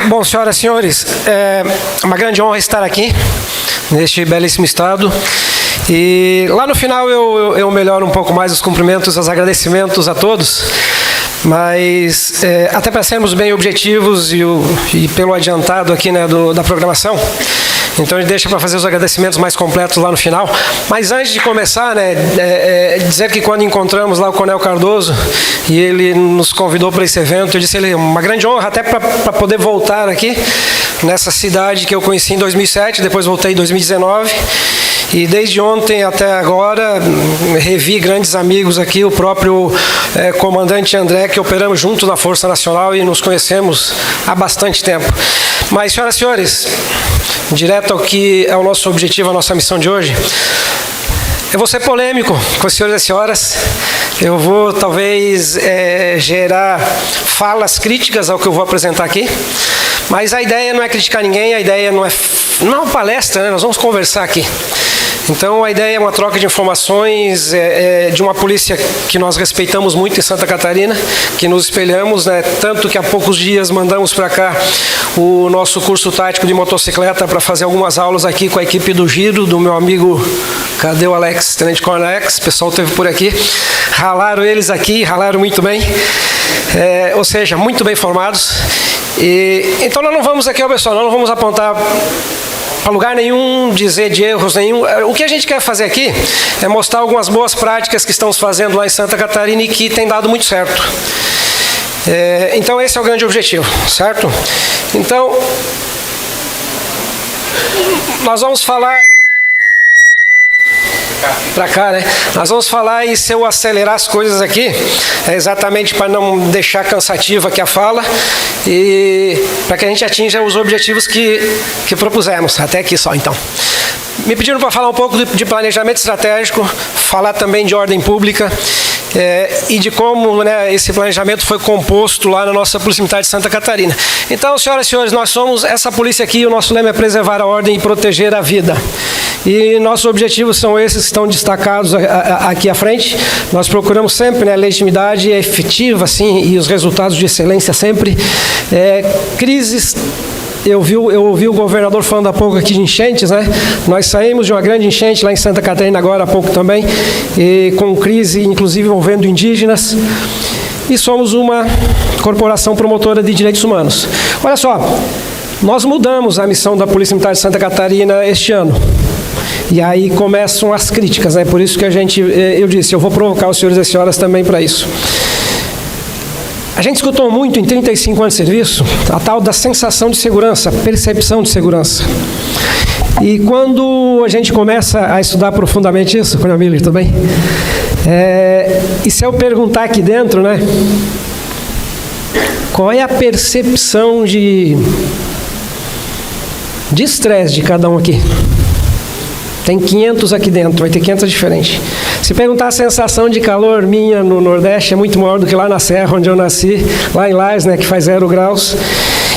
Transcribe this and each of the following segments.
Bom, senhoras e senhores, é uma grande honra estar aqui, neste belíssimo estado. E lá no final eu melhoro um pouco mais os cumprimentos, os agradecimentos a todos, mas até para sermos bem objetivos e pelo adiantado aqui, né, da programação, então a gente deixa para fazer os agradecimentos mais completos lá no final. Mas antes de começar, né, dizer que quando encontramos lá o Coronel Cardoso e ele nos convidou para esse evento, eu disse a ele, uma grande honra até para poder voltar aqui nessa cidade que eu conheci em 2007, depois voltei em 2019. E desde ontem até agora, revi grandes amigos aqui, o próprio comandante André, que operamos junto na Força Nacional e nos conhecemos há bastante tempo. Mas, senhoras e senhores, direto ao que é o nosso objetivo, a nossa missão de hoje, eu vou ser polêmico com os senhores e senhoras. Eu vou, talvez, gerar falas críticas ao que eu vou apresentar aqui. Mas a ideia não é criticar ninguém, a ideia não é uma palestra, né? Nós vamos conversar aqui. Então, a ideia é uma troca de informações de uma polícia que nós respeitamos muito em Santa Catarina, que nos espelhamos, né? Tanto que há poucos dias mandamos para cá o nosso curso tático de motocicleta para fazer algumas aulas aqui com a equipe do Giro, do meu amigo, cadê o Alex? Tenente Coronel Alex, o pessoal esteve por aqui. Ralaram eles aqui, ralaram muito bem, ou seja, muito bem formados. Então, nós não vamos aqui, pessoal, nós não vamos apontar para lugar nenhum, dizer de erros nenhum. O que a gente quer fazer aqui é mostrar algumas boas práticas que estamos fazendo lá em Santa Catarina e que tem dado muito certo. Então esse é o grande objetivo, certo? Então, nós vamos falar para cá, né? Nós vamos falar, e se eu acelerar as coisas aqui, é exatamente para não deixar cansativa aqui a fala e para que a gente atinja os objetivos que propusemos. Até aqui só, então. Me pediram para falar um pouco de planejamento estratégico, falar também de ordem pública e de como, né, esse planejamento foi composto lá na nossa Polícia Militar de Santa Catarina. Então, senhoras e senhores, nós somos essa polícia aqui, o nosso lema é preservar a ordem e proteger a vida. E nossos objetivos são esses que estão destacados aqui à frente. Nós procuramos sempre, né, legitimidade efetiva, assim, e os resultados de excelência sempre. Crises. Eu ouvi o governador falando há pouco aqui de enchentes, né? Nós saímos de uma grande enchente lá em Santa Catarina agora há pouco também, e com crise inclusive envolvendo indígenas. E somos uma corporação promotora de direitos humanos. Olha só, nós mudamos a missão da Polícia Militar de Santa Catarina este ano. E aí começam as críticas, né? Por isso que eu disse, eu vou provocar os senhores e as senhoras também para isso. A gente escutou muito em 35 anos de serviço a tal da sensação de segurança, percepção de segurança. E quando a gente começa a estudar profundamente isso, Coronel Miller, tudo bem? E se eu perguntar aqui dentro, né? Qual é a percepção de estresse de cada um aqui? Tem 500 aqui dentro, vai ter 500 diferentes. Se perguntar a sensação de calor minha no Nordeste, é muito maior do que lá na Serra, onde eu nasci, lá em Lages, né, que faz 0 graus.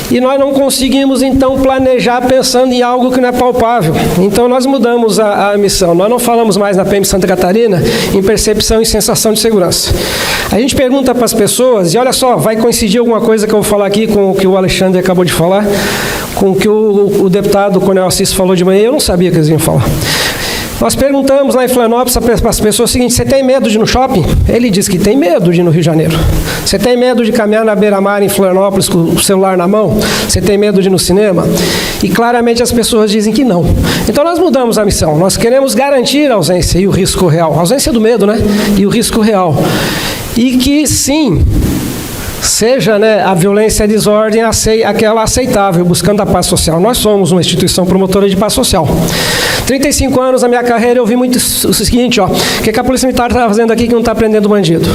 E nós não conseguimos, então, planejar pensando em algo que não é palpável. Então, nós mudamos a missão. Nós não falamos mais na PM Santa Catarina em percepção e sensação de segurança. A gente pergunta para as pessoas, e olha só, vai coincidir alguma coisa que eu vou falar aqui com o que o Alexandre acabou de falar, com o que o deputado Coronel Assis falou de manhã, eu não sabia que eles iam falar. Nós perguntamos lá em Florianópolis para as pessoas o seguinte: você tem medo de ir no shopping? Ele diz que tem medo de ir no Rio de Janeiro. Você tem medo de caminhar na beira-mar em Florianópolis com o celular na mão? Você tem medo de ir no cinema? E claramente as pessoas dizem que não. Então nós mudamos a missão. Nós queremos garantir a ausência e o risco real. A ausência do medo, né? E o risco real. E que sim, seja, né, a violência e a desordem aquela aceitável, buscando a paz social. Nós somos uma instituição promotora de paz social. 35 anos na minha carreira eu vi muito o seguinte, ó, o que a Polícia Militar está fazendo aqui que não está prendendo bandido?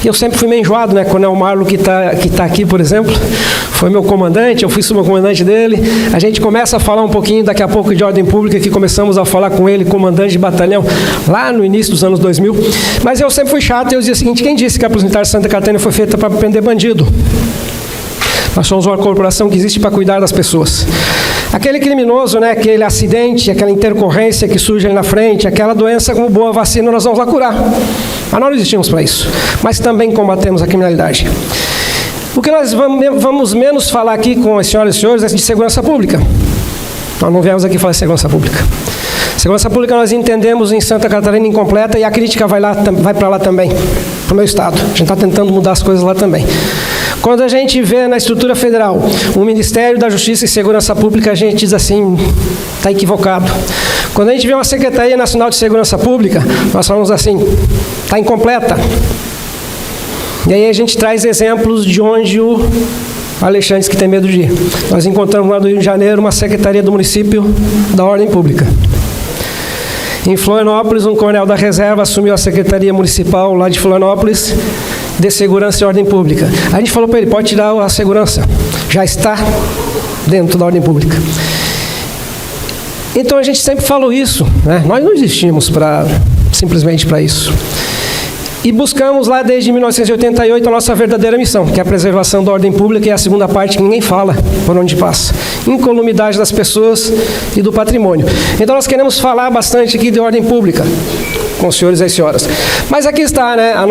E eu sempre fui meio enjoado, né? Quando é o Marlo que tá aqui, por exemplo, foi meu comandante, eu fui subcomandante dele. A gente começa a falar um pouquinho daqui a pouco de ordem pública, que começamos a falar com ele, comandante de batalhão, lá no início dos anos 2000. Mas eu sempre fui chato e eu dizia o seguinte: quem disse que a Polícia Militar de Santa Catarina foi feita para prender bandido? Nós somos uma corporação que existe para cuidar das pessoas. Aquele criminoso, né, aquele acidente, aquela intercorrência que surge ali na frente, aquela doença, como boa vacina, nós vamos lá curar. Mas nós não existimos para isso. Mas também combatemos a criminalidade. O que nós vamos menos falar aqui com as senhoras e senhores é de segurança pública. Nós não viemos aqui falar de segurança pública. Segurança pública nós entendemos em Santa Catarina incompleta e a crítica vai para lá também, para o meu estado. A gente está tentando mudar as coisas lá também. Quando a gente vê na estrutura federal o Ministério da Justiça e Segurança Pública, a gente diz assim, está equivocado. Quando a gente vê uma Secretaria Nacional de Segurança Pública, nós falamos assim, está incompleta. E aí a gente traz exemplos de onde o Alexandre que tem medo de ir. Nós encontramos lá no Rio de Janeiro uma Secretaria do Município da Ordem Pública. Em Florianópolis, um coronel da reserva assumiu a Secretaria Municipal lá de Florianópolis de Segurança e Ordem Pública. A gente falou para ele, pode tirar a segurança, já está dentro da Ordem Pública. Então a gente sempre falou isso, né? Nós não existimos simplesmente para isso. E buscamos lá desde 1988 a nossa verdadeira missão, que é a preservação da ordem pública, e é a segunda parte que ninguém fala por onde passa. Incolumidade das pessoas e do patrimônio. Então nós queremos falar bastante aqui de ordem pública, com os senhores e as senhoras. Mas aqui está, né, a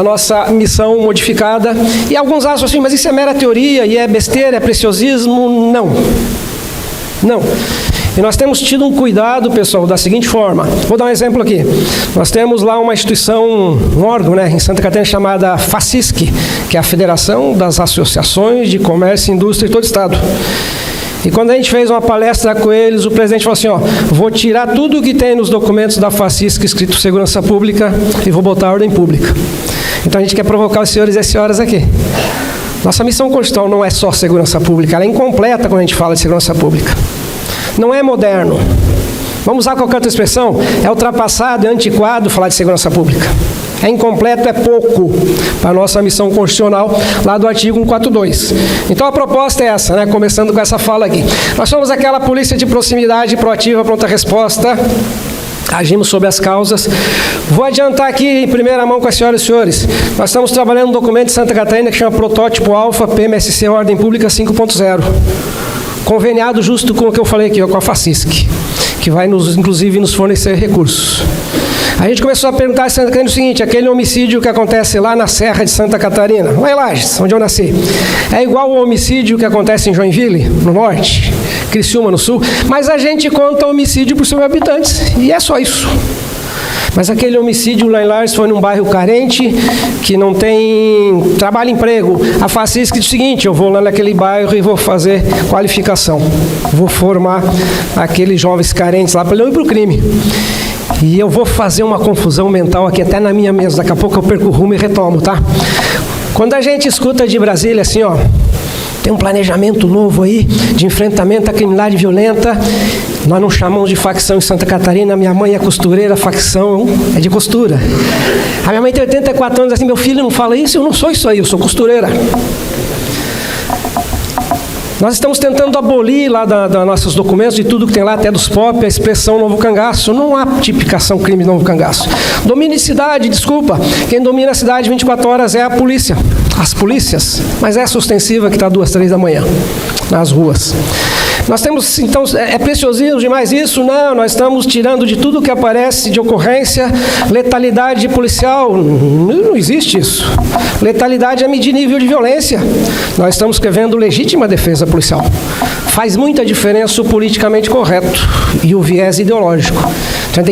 nossa missão modificada. E alguns acham assim, mas isso é mera teoria, e é besteira, é preciosismo. Não. Não. E nós temos tido um cuidado, pessoal, da seguinte forma. Vou dar um exemplo aqui. Nós temos lá uma instituição, um órgão, né, em Santa Catarina chamada FACISC, que é a Federação das Associações de Comércio e Indústria de todo o Estado. E quando a gente fez uma palestra com eles, o presidente falou assim, ó, vou tirar tudo o que tem nos documentos da FACISC escrito Segurança Pública e vou botar ordem pública. Então a gente quer provocar os senhores e as senhoras aqui. Nossa missão constitucional não é só segurança pública, ela é incompleta quando a gente fala de segurança pública. Não é moderno. Vamos usar qualquer outra expressão? É ultrapassado, é antiquado falar de segurança pública. É incompleto, é pouco para a nossa missão constitucional, lá do artigo 142. Então a proposta é essa, né? Começando com essa fala aqui. Nós somos aquela polícia de proximidade, proativa, pronta resposta. Agimos sobre as causas. Vou adiantar aqui em primeira mão com as senhoras e senhores. Nós estamos trabalhando um documento de Santa Catarina que chama Protótipo Alfa PMSC Ordem Pública 5.0. Conveniado justo com o que eu falei aqui, com a FACISC, que vai, inclusive, nos fornecer recursos. A gente começou a perguntar em Santa Catarina o seguinte, aquele homicídio que acontece lá na Serra de Santa Catarina, lá em Lages, onde eu nasci, é igual ao homicídio que acontece em Joinville, no norte, Criciúma, no sul, mas a gente conta homicídio por 100 mil habitantes, e é só isso. Mas aquele homicídio lá em Lages foi num bairro carente, que não tem trabalho e emprego. A FACISC diz o seguinte, eu vou lá naquele bairro e vou fazer qualificação. Vou formar aqueles jovens carentes lá para não ir para o crime. E eu vou fazer uma confusão mental aqui até na minha mesa. Daqui a pouco eu perco o rumo e retomo, tá? Quando a gente escuta de Brasília assim, ó, tem um planejamento novo aí de enfrentamento à criminalidade violenta. Nós não chamamos de facção em Santa Catarina. Minha mãe é costureira, facção é de costura. A minha mãe tem 84 anos, assim, meu filho não fala isso, eu não sou isso aí, eu sou costureira. Nós estamos tentando abolir lá da nossos documentos, de tudo que tem lá, até dos POP, a expressão novo cangaço. Não há tipificação crime novo cangaço. Domínio de cidade, desculpa. Quem domina a cidade 24 horas é a polícia. As polícias. Mas essa ostensiva que está 2, 3 da manhã, nas ruas. Nós temos, então, é preciosismo demais isso? Não, nós estamos tirando de tudo que aparece de ocorrência, letalidade policial, não existe isso. Letalidade é medir nível de violência. Nós estamos escrevendo legítima defesa policial. Faz muita diferença o politicamente correto e o viés ideológico. Então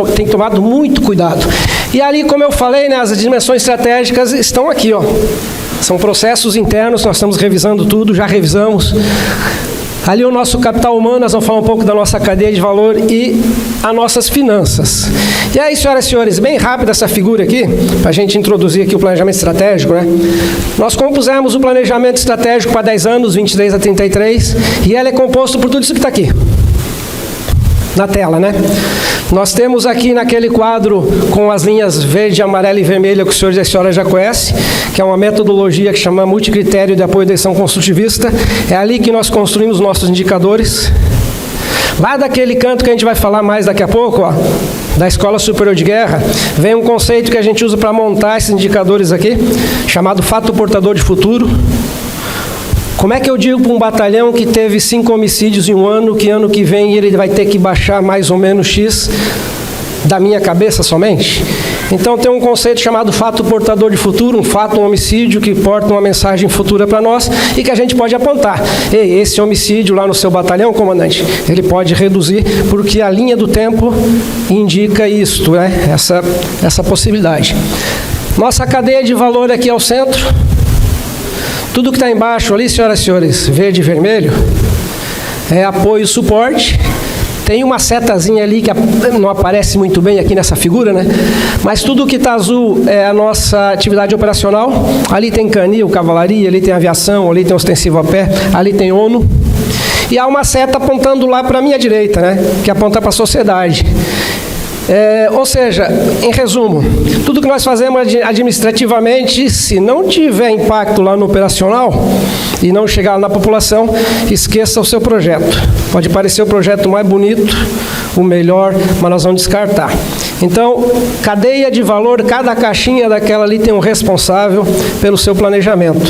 tem que tomar muito cuidado. E ali, como eu falei, né, as dimensões estratégicas estão aqui, ó. São processos internos, nós estamos revisando tudo, já revisamos. Ali o nosso capital humano, nós vamos falar um pouco da nossa cadeia de valor e as nossas finanças. E aí, senhoras e senhores, bem rápida essa figura aqui, para a gente introduzir aqui o planejamento estratégico, né? Nós compusemos o planejamento estratégico para 10 anos, 23 a 33, e ele é composto por tudo isso que está aqui. Na tela, né? Nós temos aqui naquele quadro com as linhas verde, amarela e vermelha que os senhores e as senhoras já conhecem, que é uma metodologia que chama multicritério de apoio à decisão construtivista. É ali que nós construímos nossos indicadores. Lá daquele canto que a gente vai falar mais daqui a pouco, ó, da Escola Superior de Guerra, vem um conceito que a gente usa para montar esses indicadores aqui, chamado fato portador de futuro. Como é que eu digo para um batalhão que teve 5 homicídios em um ano, que ano que vem ele vai ter que baixar mais ou menos X da minha cabeça somente? Então tem um conceito chamado fato portador de futuro, um fato, um homicídio que porta uma mensagem futura para nós e que a gente pode apontar. Ei, esse homicídio lá no seu batalhão, comandante, ele pode reduzir porque a linha do tempo indica isto, né? Essa possibilidade. Nossa cadeia de valor aqui ao centro, tudo que está embaixo ali, senhoras e senhores, verde e vermelho, é apoio e suporte. Tem uma setazinha ali que não aparece muito bem aqui nessa figura, né? Mas tudo que está azul é a nossa atividade operacional. Ali tem canil, cavalaria, ali tem aviação, ali tem ostensivo a pé, ali tem ONU. E há uma seta apontando lá para a minha direita, né? Que aponta para a sociedade. Ou seja, em resumo, tudo que nós fazemos administrativamente, se não tiver impacto lá no operacional e não chegar na população, esqueça o seu projeto. Pode parecer o projeto mais bonito, o melhor, mas nós vamos descartar. Então, cadeia de valor, cada caixinha daquela ali tem um responsável pelo seu planejamento.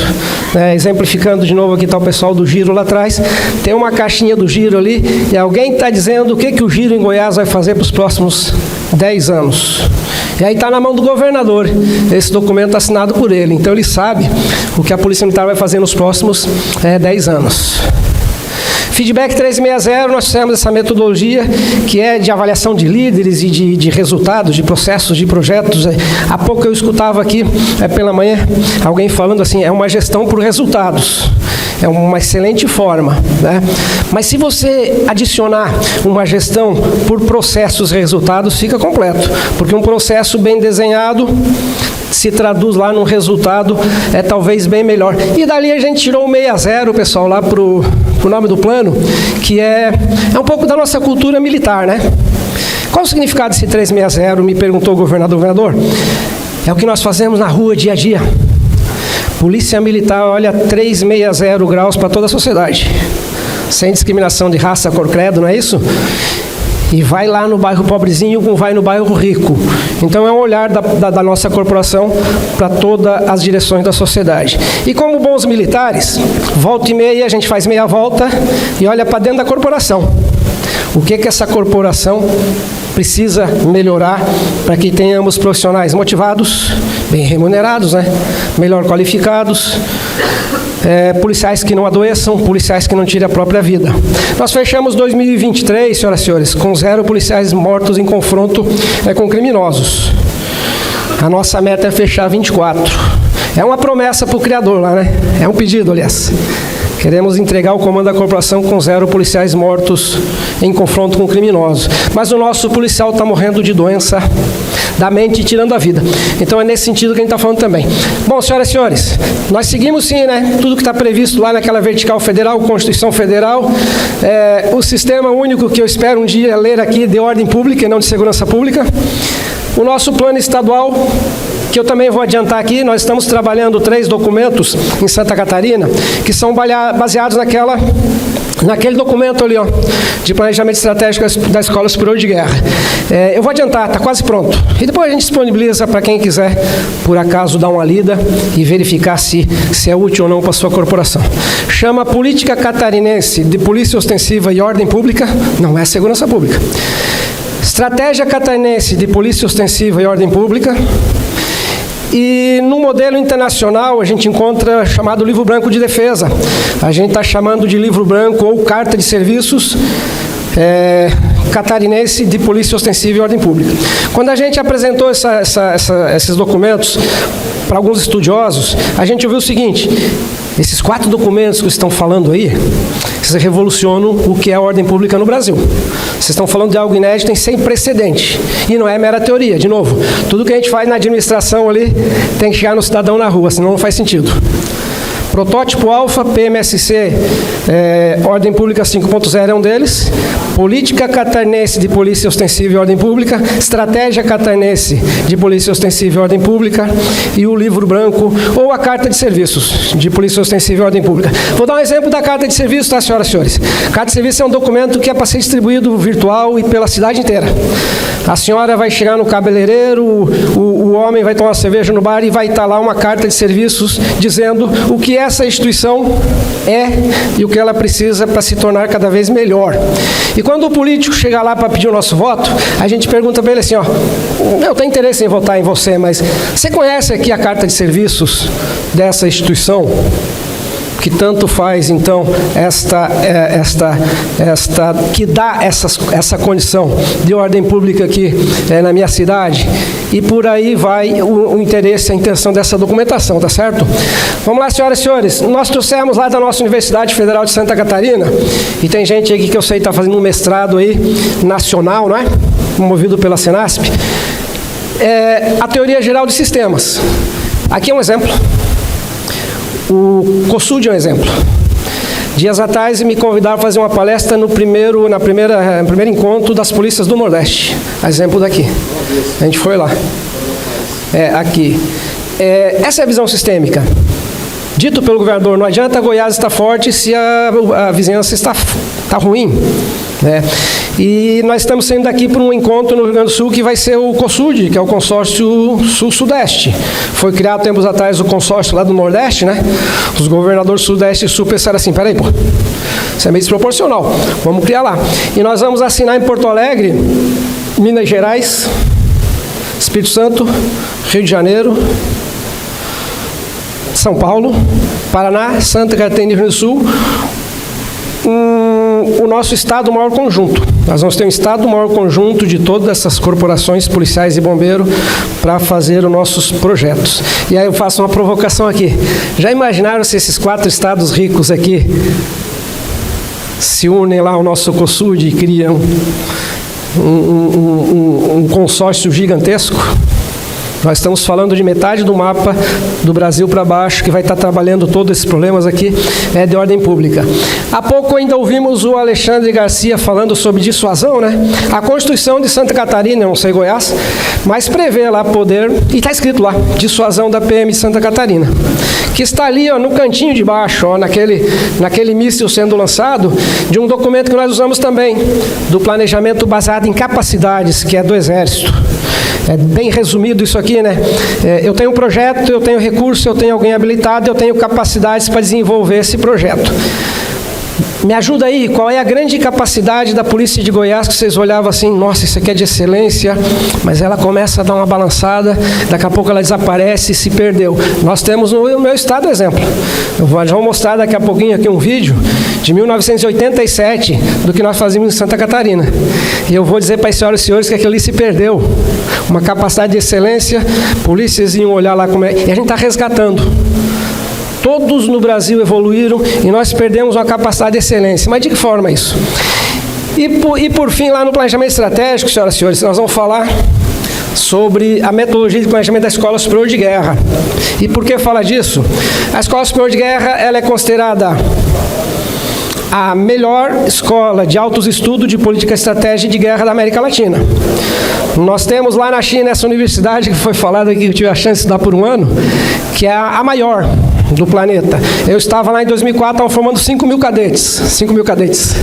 Exemplificando de novo aqui está o pessoal do Giro lá atrás, tem uma caixinha do Giro ali e alguém está dizendo o que o Giro em Goiás vai fazer para os próximos 10 anos. E aí está na mão do governador, esse documento assinado por ele, então ele sabe o que a Polícia Militar vai fazer nos próximos 10 anos. Feedback 360, nós fizemos essa metodologia que é de avaliação de líderes e de resultados, de processos, de projetos. Há pouco eu escutava aqui, pela manhã, alguém falando assim, é uma gestão por resultados. É uma excelente forma, né? Mas se você adicionar uma gestão por processos e resultados, fica completo. Porque um processo bem desenhado se traduz lá num resultado talvez bem melhor. E dali a gente tirou o 60, pessoal, lá pro nome do plano, que é um pouco da nossa cultura militar, né? Qual o significado desse 360? Me perguntou o governador. É o que nós fazemos na rua, dia a dia. Polícia Militar olha 360 graus para toda a sociedade, sem discriminação de raça, cor, credo, não é isso? E vai lá no bairro pobrezinho como vai no bairro rico. Então é um olhar da nossa corporação para todas as direções da sociedade. E como bons militares, volta e meia a gente faz meia volta e olha para dentro da corporação. O que essa corporação precisa melhorar para que tenhamos profissionais motivados, bem remunerados, né? Melhor qualificados, policiais que não adoeçam, policiais que não tirem a própria vida. Nós fechamos 2023, senhoras e senhores, com 0 policiais mortos em confronto com criminosos. A nossa meta é fechar 24. É uma promessa para o criador lá, né? É um pedido, aliás. Queremos entregar o comando da corporação com 0 policiais mortos em confronto com criminosos. Mas o nosso policial está morrendo de doença da mente e tirando a vida. Então é nesse sentido que a gente está falando também. Bom, senhoras e senhores, nós seguimos sim, né? Tudo que está previsto lá naquela vertical federal, Constituição Federal, o sistema único que eu espero um dia ler aqui de ordem pública e não de segurança pública. O nosso plano estadual, que eu também vou adiantar aqui, nós estamos trabalhando 3 documentos em Santa Catarina, que são baseados naquele documento ali, ó, de planejamento estratégico da Escola Superior de Guerra. Eu vou adiantar, está quase pronto. E depois a gente disponibiliza para quem quiser, por acaso, dar uma lida e verificar se é útil ou não para a sua corporação. Chama Política Catarinense de Polícia Ostensiva e Ordem Pública, não é segurança pública. Estratégia Catarinense de Polícia Ostensiva e Ordem Pública. E no modelo internacional a gente encontra chamado Livro Branco de Defesa. A gente está chamando de Livro Branco ou Carta de Serviços Catarinense de Polícia Ostensiva e Ordem Pública. Quando a gente apresentou esses documentos para alguns estudiosos, a gente ouviu o seguinte: esses 4 documentos que estão falando aí, vocês revolucionam o que é a ordem pública no Brasil. Vocês estão falando de algo inédito e sem precedente. E não é mera teoria. De novo, tudo que a gente faz na administração ali tem que chegar no cidadão na rua, senão não faz sentido. Protótipo Alfa, PMSC, Ordem Pública 5.0 é um deles. Política Catarinense de Polícia Ostensiva e Ordem Pública, Estratégia Catarinense de Polícia Ostensiva e Ordem Pública e o Livro Branco ou a Carta de Serviços de Polícia Ostensiva e Ordem Pública. Vou dar um exemplo da Carta de Serviços, tá, senhoras e senhores? Carta de Serviços é um documento que é para ser distribuído virtual e pela cidade inteira. A senhora vai chegar no cabeleireiro, o homem vai tomar uma cerveja no bar e vai estar lá uma carta de serviços dizendo o que é essa instituição é e o que ela precisa para se tornar cada vez melhor. E quando o político chega lá para pedir o nosso voto, a gente pergunta para ele assim, ó, eu tenho interesse em votar em você, mas você conhece aqui a carta de serviços dessa instituição? Que tanto faz, então, que dá essa condição de ordem pública aqui na minha cidade, e por aí vai o interesse, a intenção dessa documentação, tá certo? Vamos lá, senhoras e senhores, nós trouxemos lá da nossa Universidade Federal de Santa Catarina, e tem gente aqui que eu sei está fazendo um mestrado aí, nacional, não é? Promovido pela Senasp, a teoria geral de sistemas. Aqui é um exemplo. O COSUD é um exemplo. Dias atrás me convidaram a fazer uma palestra no primeiro encontro das polícias do Nordeste. Exemplo daqui. A gente foi lá. Aqui. Essa é a visão sistêmica. Dito pelo governador, não adianta Goiás estar forte se a vizinhança está ruim. E nós estamos saindo daqui para um encontro no Rio Grande do Sul que vai ser o COSUD, que é o Consórcio Sul-Sudeste. Foi criado tempos atrás o consórcio lá do Nordeste, né? Os governadores Sudeste e Sul pensaram assim, peraí, pô, isso é meio desproporcional, vamos criar lá. E nós vamos assinar em Porto Alegre, Minas Gerais, Espírito Santo, Rio de Janeiro, São Paulo, Paraná, Santa Catarina e Rio Grande do Sul, o nosso Estado maior conjunto. Nós vamos ter um Estado maior conjunto de todas essas corporações policiais e bombeiros para fazer os nossos projetos. E aí eu faço uma provocação aqui. Já imaginaram se esses 4 estados ricos aqui se unem lá ao nosso COSUD e criam um consórcio gigantesco? Nós estamos falando de metade do mapa do Brasil para baixo, que vai estar trabalhando todos esses problemas aqui de ordem pública. Há pouco ainda ouvimos o Alexandre Garcia falando sobre dissuasão, né? A Constituição de Santa Catarina, não sei Goiás, mas prevê lá poder, e está escrito lá, dissuasão da PM de Santa Catarina, que está ali, ó, no cantinho de baixo, ó, naquele míssil sendo lançado, de um documento que nós usamos também, do planejamento baseado em capacidades, que é do Exército. É bem resumido isso aqui, né? Eu tenho um projeto, eu tenho recurso, eu tenho alguém habilitado, eu tenho capacidades para desenvolver esse projeto. Me ajuda aí, qual é a grande capacidade da Polícia de Goiás que vocês olhavam assim, nossa, isso aqui é de excelência, mas ela começa a dar uma balançada, daqui a pouco ela desaparece e se perdeu. Nós temos no meu estado exemplo. Eu vou mostrar daqui a pouquinho aqui um vídeo de 1987, do que nós fazíamos em Santa Catarina. E eu vou dizer para as senhoras e senhores que aquilo ali se perdeu. Uma capacidade de excelência, polícias iam olhar lá como é, e a gente está resgatando. Todos no Brasil evoluíram e nós perdemos uma capacidade de excelência. Mas de que forma isso? E por fim, lá no planejamento estratégico, senhoras e senhores, nós vamos falar sobre a metodologia de planejamento da Escola Superior de Guerra. E por que fala disso? A Escola Superior de Guerra ela é considerada a melhor escola de altos estudos de política, estratégia de guerra da América Latina. Nós temos lá na China essa universidade que foi falada aqui, que eu tive a chance de estudar por um ano, que é a maior do planeta. Eu estava lá em 2004, estavam formando 5.000 cadetes. 5.000 cadetes.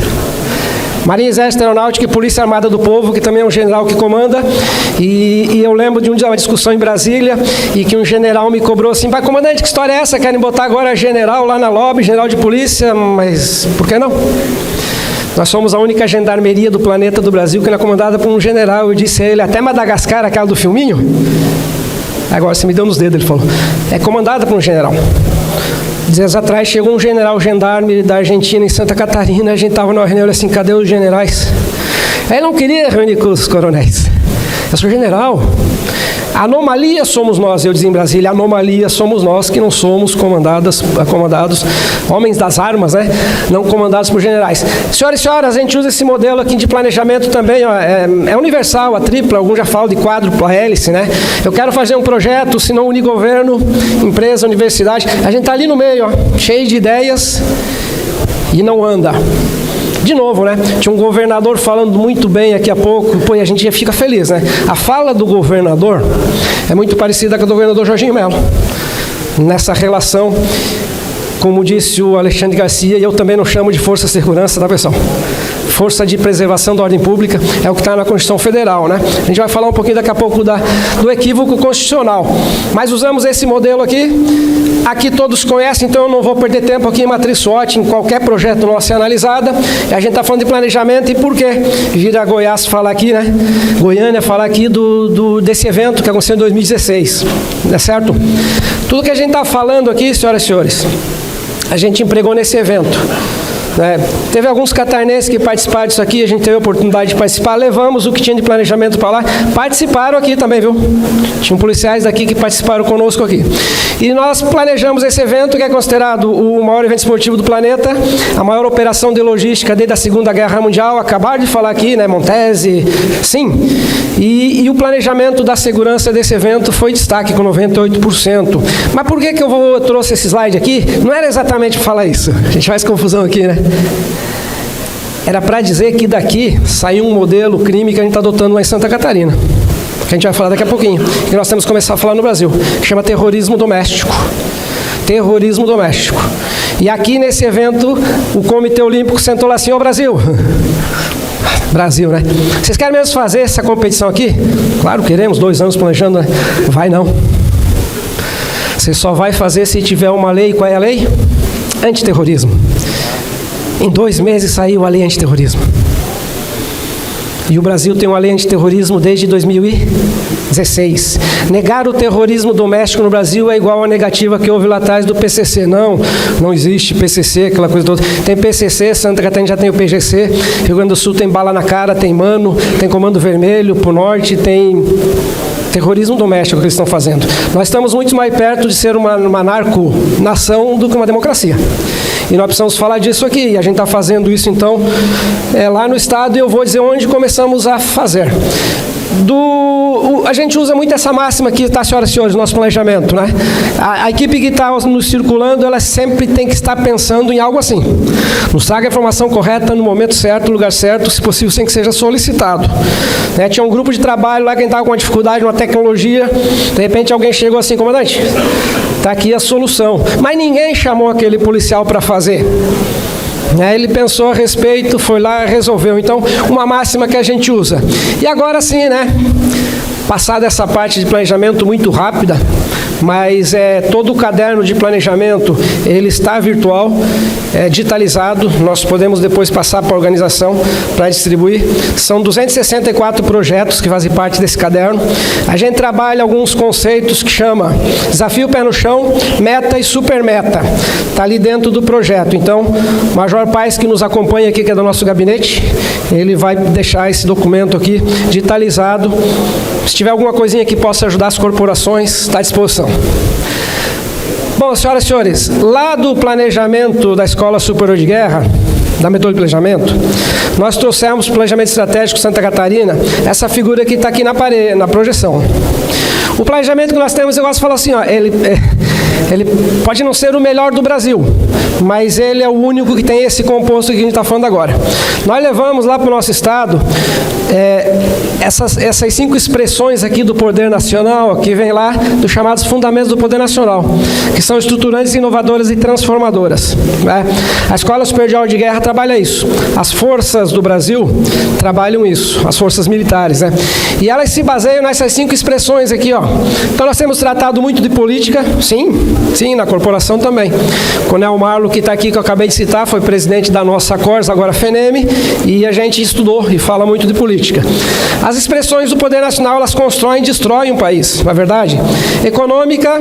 Marinha, Exército, Aeronáutica e Polícia Armada do Povo, que também é um general que comanda. E eu lembro de uma discussão em Brasília, e que um general me cobrou assim, pai, comandante, que história é essa? Querem botar agora general lá na lobby, general de polícia, mas por que não? Nós somos a única gendarmeria do planeta do Brasil que não é comandada por um general. Eu disse a ele, até Madagascar, aquela do filminho, agora você me deu nos dedos, ele falou, é comandada por um general. Dias atrás chegou um general gendarme da Argentina em Santa Catarina, a gente estava numa reunião assim, cadê os generais? Ele não queria reunir com os coronéis. Eu sou general. Anomalia somos nós, eu dizia em Brasília, anomalia somos nós que não somos comandados, homens das armas, né? Não comandados por generais. Senhoras e senhores, a gente usa esse modelo aqui de planejamento também, ó, é universal, a tripla, alguns já falam de quádrupla hélice, né? Eu quero fazer um projeto, se não unir governo, empresa, universidade, a gente está ali no meio, ó, cheio de ideias e não anda. De novo, né? Tinha um governador falando muito bem aqui a pouco, pô, e a gente já fica feliz, né? A fala do governador é muito parecida com a do governador Jorginho Melo. Nessa relação, como disse o Alexandre Garcia, e eu também não chamo de força de segurança, tá, pessoal? força de preservação da ordem pública, é o que está na Constituição Federal, né? A gente vai falar um pouquinho daqui a pouco do equívoco constitucional. Mas usamos esse modelo aqui. Aqui todos conhecem, então eu não vou perder tempo aqui em matriz SWOT, em qualquer projeto nosso é analisada. A gente está falando de planejamento e por quê? Vir a Goiás falar aqui, né? Goiânia falar aqui desse evento que aconteceu em 2016. Não é certo? Tudo que a gente está falando aqui, senhoras e senhores, a gente empregou nesse evento. Teve alguns catarinenses que participaram disso aqui, a gente teve a oportunidade de participar, levamos o que tinha de planejamento para lá, participaram aqui também, viu? Tinham policiais daqui que participaram conosco aqui. E nós planejamos esse evento, que é considerado o maior evento esportivo do planeta, a maior operação de logística desde a Segunda Guerra Mundial, acabaram de falar aqui, né, Montese, sim. E o planejamento da segurança desse evento foi destaque, com 98%. Mas por que eu trouxe esse slide aqui? Não era exatamente para falar isso, a gente faz confusão aqui, né? Era para dizer que daqui saiu um modelo crime que a gente está adotando lá em Santa Catarina, que a gente vai falar daqui a pouquinho, que nós temos que começar a falar no Brasil, que chama terrorismo doméstico. Terrorismo doméstico. E aqui nesse evento, o Comitê Olímpico sentou lá assim: ô Brasil, Brasil, né? Vocês querem mesmo fazer essa competição aqui? Claro, queremos, 2 anos planejando, né? Vai não. Você só vai fazer se tiver uma lei. Qual é a lei? Antiterrorismo. Em 2 meses saiu a lei antiterrorismo. E o Brasil tem uma lei antiterrorismo desde 2016. Negar o terrorismo doméstico no Brasil é igual à negativa que houve lá atrás do PCC. Não existe PCC, aquela coisa toda. Tem PCC, Santa Catarina já tem o PGC, Rio Grande do Sul tem bala na cara, tem Mano, tem Comando Vermelho, pro norte tem terrorismo doméstico que eles estão fazendo. Nós estamos muito mais perto de ser uma narco-nação do que uma democracia. E nós precisamos falar disso aqui. E a gente está fazendo isso, então, lá no Estado, e eu vou dizer onde começamos a fazer. A gente usa muito essa máxima aqui, tá, senhoras e senhores, no nosso planejamento, né? A equipe que está nos circulando, ela sempre tem que estar pensando em algo assim. Nos traga a informação correta, no momento certo, no lugar certo, se possível, sem que seja solicitado. Né? Tinha um grupo de trabalho lá, quem estava com uma dificuldade, uma tecnologia, de repente alguém chegou assim: comandante, está aqui a solução. Mas ninguém chamou aquele policial para fazer. Ele pensou a respeito, foi lá, resolveu. Então, uma máxima que a gente usa. E agora sim, né? Passada essa parte de planejamento muito rápida, mas todo o caderno de planejamento, ele está virtual, digitalizado, nós podemos depois passar para a organização para distribuir. São 264 projetos que fazem parte desse caderno. A gente trabalha alguns conceitos que chama desafio pé no chão, meta e super meta. Está ali dentro do projeto. Então, o Major Paes, que nos acompanha aqui, que é do nosso gabinete, ele vai deixar esse documento aqui digitalizado. Se tiver alguma coisinha que possa ajudar as corporações, está à disposição. Bom, senhoras e senhores, lá do planejamento da Escola Superior de Guerra, da metodologia de planejamento, nós trouxemos o planejamento estratégico Santa Catarina, essa figura que está aqui na parede, na projeção. O planejamento que nós temos, eu gosto de falar assim, ó, ele pode não ser o melhor do Brasil, mas ele é o único que tem esse composto que a gente está falando agora. Nós levamos lá para o nosso estado essas 5 expressões aqui do poder nacional, que vem lá dos chamados fundamentos do poder nacional, que são estruturantes, inovadoras e transformadoras. Né? A Escola Superior de Guerra trabalha isso. As forças do Brasil trabalham isso, as forças militares. Né? E elas se baseiam nessas 5 expressões aqui, ó. Então nós temos tratado muito de política, sim, na corporação também. O Coronel Marlo, que está aqui, que eu acabei de citar, foi presidente da nossa CORS, agora FENEME, e a gente estudou e fala muito de política. As expressões do poder nacional, elas constroem e destroem um país, não é verdade? Econômica,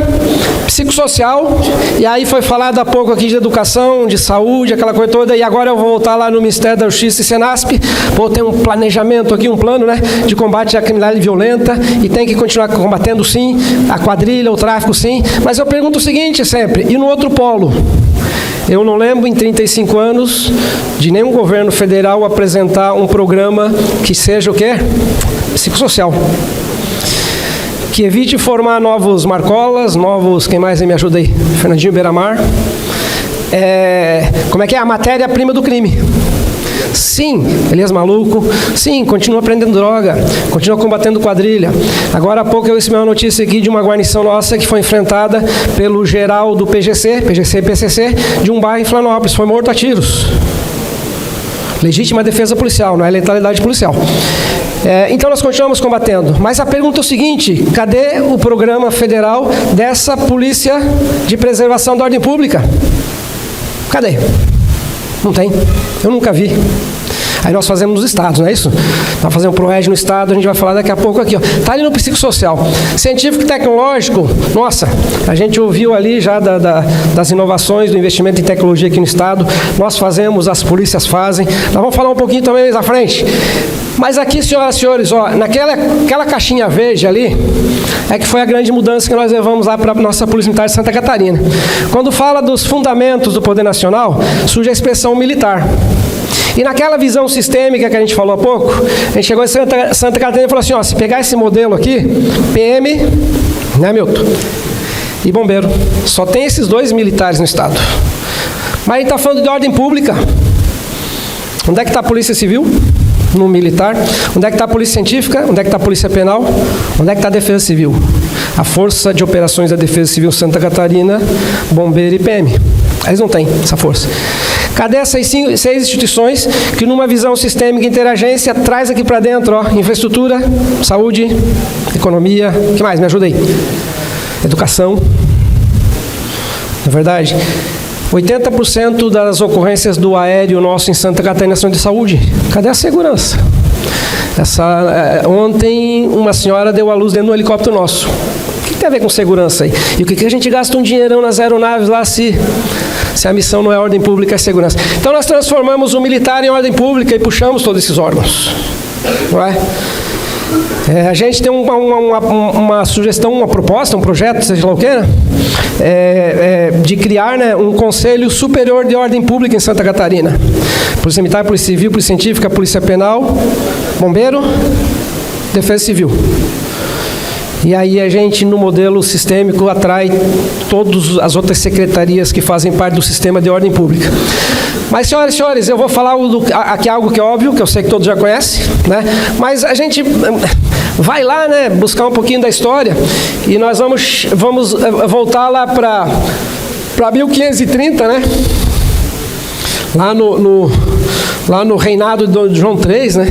psicossocial, e aí foi falado há pouco aqui de educação, de saúde, aquela coisa toda, e agora eu vou voltar lá no Ministério da Justiça e Senasp, vou ter um planejamento aqui, um plano, né, de combate à criminalidade violenta, e tem que continuar combatendo, sim, a quadrilha, o tráfico, sim, mas eu pergunto o seguinte sempre, e no outro polo? Eu não lembro, em 35 anos, de nenhum governo federal apresentar um programa que seja o quê? Psicossocial. Que evite formar novos Marcolas, novos... Quem mais me ajuda aí? Fernandinho Beiramar. Como é que é? A matéria-prima do crime. Sim, Elias Maluco. Sim, continua prendendo droga, continua combatendo quadrilha. Agora há pouco eu recebi uma notícia aqui de uma guarnição nossa que foi enfrentada pelo geral do PGC e PCC, de um bairro em Florianópolis. Foi morto a tiros. Legítima defesa policial, não é letalidade policial. Então nós continuamos combatendo. Mas a pergunta é o seguinte: cadê o programa federal dessa polícia de preservação da ordem pública? Cadê? Não tem. Eu nunca vi. Aí nós fazemos nos estados, não é isso? Nós fazemos ProReg no estado, a gente vai falar daqui a pouco aqui. Está ali no psicossocial. Científico e tecnológico, nossa, a gente ouviu ali já das inovações, do investimento em tecnologia aqui no estado. Nós fazemos, as polícias fazem. Nós vamos falar um pouquinho também mais à frente. Mas aqui, senhoras e senhores, ó, aquela caixinha verde ali, é que foi a grande mudança que nós levamos lá para a nossa Polícia Militar de Santa Catarina. Quando fala dos fundamentos do poder nacional, surge a expressão militar. E naquela visão sistêmica que a gente falou há pouco, a gente chegou em Santa Catarina e falou assim, ó, se pegar esse modelo aqui, PM, né, Milton? E bombeiro. Só tem esses dois militares no estado. Mas a gente está falando de ordem pública. Onde é que está a Polícia Civil? No militar. Onde é que está a Polícia Científica? Onde é que está a Polícia Penal? Onde é que está a Defesa Civil? A Força de Operações da Defesa Civil Santa Catarina, Bombeiro e PM. Eles não têm essa força. Cadê essas seis instituições que, numa visão sistêmica e interagência, traz aqui para dentro, ó, infraestrutura, saúde, economia, o que mais? Me ajuda aí. Educação. Não é verdade? 80% das ocorrências do aéreo nosso em Santa Catarina são de saúde. Cadê a segurança? Ontem, uma senhora deu à luz dentro do helicóptero nosso. O que tem a ver com segurança aí? E o que a gente gasta um dinheirão nas aeronaves lá se a missão não é ordem pública, é segurança? Então nós transformamos o militar em ordem pública e puxamos todos esses órgãos. Não é? A gente tem uma sugestão, uma proposta, um projeto, seja lá o que, de criar, né, um Conselho Superior de Ordem Pública em Santa Catarina. Polícia Militar, Polícia Civil, Polícia Científica, Polícia Penal, Bombeiro, Defesa Civil. E aí a gente, no modelo sistêmico, atrai todas as outras secretarias que fazem parte do sistema de ordem pública. Mas, senhoras e senhores, eu vou falar aqui algo que é óbvio, que eu sei que todos já conhecem, né? Mas a gente vai lá, né, buscar um pouquinho da história, e nós vamos voltar lá para 1530, né? Lá no reinado de João III, né?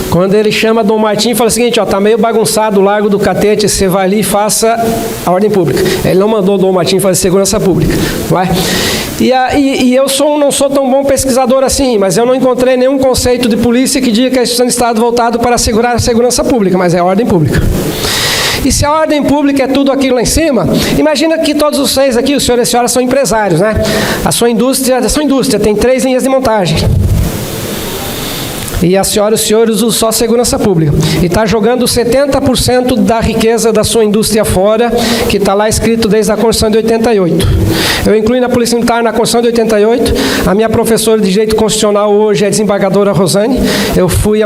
Quando ele chama Dom Martim e fala o seguinte, ó, tá meio bagunçado o Largo do Catete, você vai ali e faça a ordem pública. Ele não mandou Dom Martim fazer segurança pública, vai? E eu não sou tão bom pesquisador assim, mas eu não encontrei nenhum conceito de polícia que diga que a instituição de Estado voltado para assegurar a segurança pública, mas é a ordem pública. E se a ordem pública é tudo aquilo lá em cima, imagina que todos vocês aqui, os senhores e senhoras, são empresários, né? A sua indústria tem 3 linhas de montagem. E a senhora e os senhores usam só segurança pública. E está jogando 70% da riqueza da sua indústria fora, que está lá escrito desde a Constituição de 88. Eu incluí na Polícia Militar na Constituição de 88. A minha professora de Direito Constitucional hoje é a desembargadora Rosane. Eu fui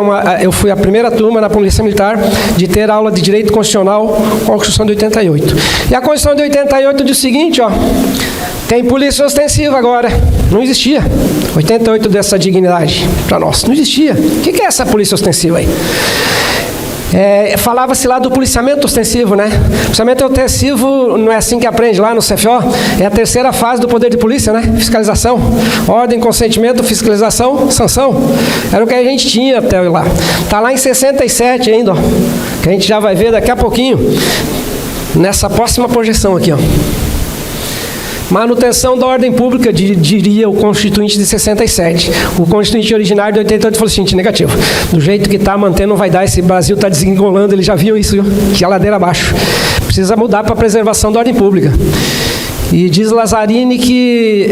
a primeira turma na Polícia Militar de ter aula de Direito Constitucional com a Constituição de 88. E a Constituição de 88 diz o seguinte, ó, tem polícia ostensiva agora. Não existia. 88 dessa dignidade para nós. Não existia. O que é essa polícia ostensiva aí? Falava-se lá do policiamento ostensivo, né? Policiamento ostensivo não é assim que aprende lá no CFO? É a terceira fase do poder de polícia, né? Fiscalização. Ordem, consentimento, fiscalização, sanção. Era o que a gente tinha até lá. Está lá em 67 ainda, ó, que a gente já vai ver daqui a pouquinho, nessa próxima projeção aqui, ó. Manutenção da ordem pública, diria o Constituinte de 67. O Constituinte originário de 88 falou assim, negativo. Do jeito que está mantendo, não vai dar. Esse Brasil está desengolando, eles já viram isso, viu? Que é a ladeira abaixo. Precisa mudar para a preservação da ordem pública. E diz Lazzarini que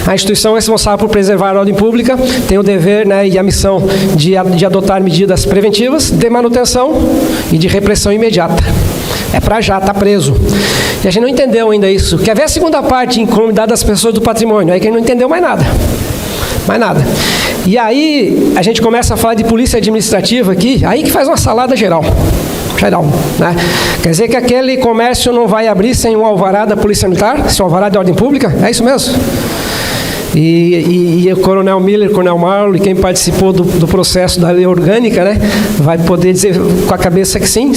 a instituição responsável por preservar a ordem pública tem o dever, né, e a missão de adotar medidas preventivas, de manutenção e de repressão imediata. É para já, está preso. E a gente não entendeu ainda isso. Quer ver a segunda parte, incolumidade das pessoas do patrimônio? Aí que a gente não entendeu mais nada. Mais nada. E aí, a gente começa a falar de polícia administrativa aqui, aí que faz uma salada geral. Né? Quer dizer que aquele comércio não vai abrir sem um alvará da Polícia Militar? Sem um alvará de ordem pública? É isso mesmo? E o Coronel Miller, Coronel Marlon, e quem participou do processo da lei orgânica, né, vai poder dizer com a cabeça que sim,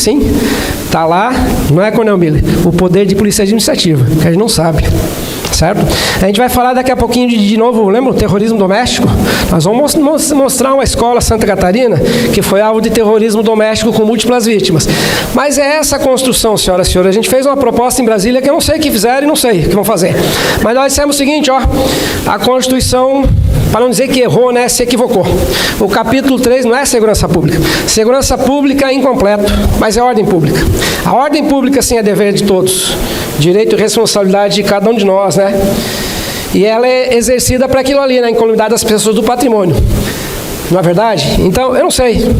está lá, não é, Coronel Miller? O poder de polícia administrativa, que a gente não sabe. Certo? A gente vai falar daqui a pouquinho de novo, lembra o terrorismo doméstico? Nós vamos mostrar uma escola Santa Catarina que foi alvo de terrorismo doméstico com múltiplas vítimas. Mas é essa a construção, senhoras e senhores. A gente fez uma proposta em Brasília que eu não sei o que fizeram e não sei o que vão fazer. Mas nós dissemos o seguinte, ó, a Constituição, para não dizer que errou, né, se equivocou. O capítulo 3 não é segurança pública. Segurança pública é incompleto, mas é ordem pública. A ordem pública, sim, é dever de todos. Direito e responsabilidade de cada um de nós, né? E ela é exercida para aquilo ali, na incolumidade das pessoas do patrimônio. Não é verdade? Então, eu não sei.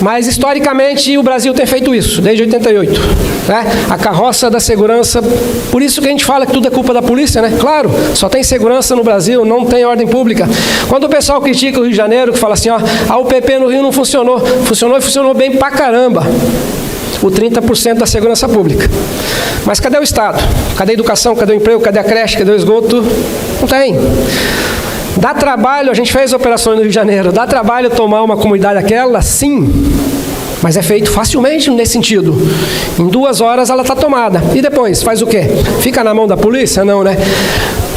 Mas, historicamente, o Brasil tem feito isso, desde 88. Né? A carroça da segurança, por isso que a gente fala que tudo é culpa da polícia, né? Claro, só tem segurança no Brasil, não tem ordem pública. Quando o pessoal critica o Rio de Janeiro, que fala assim, ó, a UPP no Rio não funcionou. Funcionou e funcionou bem pra caramba. O 30% da segurança pública. Mas cadê o Estado? Cadê a educação? Cadê o emprego? Cadê a creche? Cadê o esgoto? Não tem. Dá trabalho, a gente fez operações no Rio de Janeiro, dá trabalho tomar uma comunidade daquela? Sim. Mas é feito facilmente nesse sentido. Em 2 horas ela está tomada. E depois, faz o quê? Fica na mão da polícia? Não, né?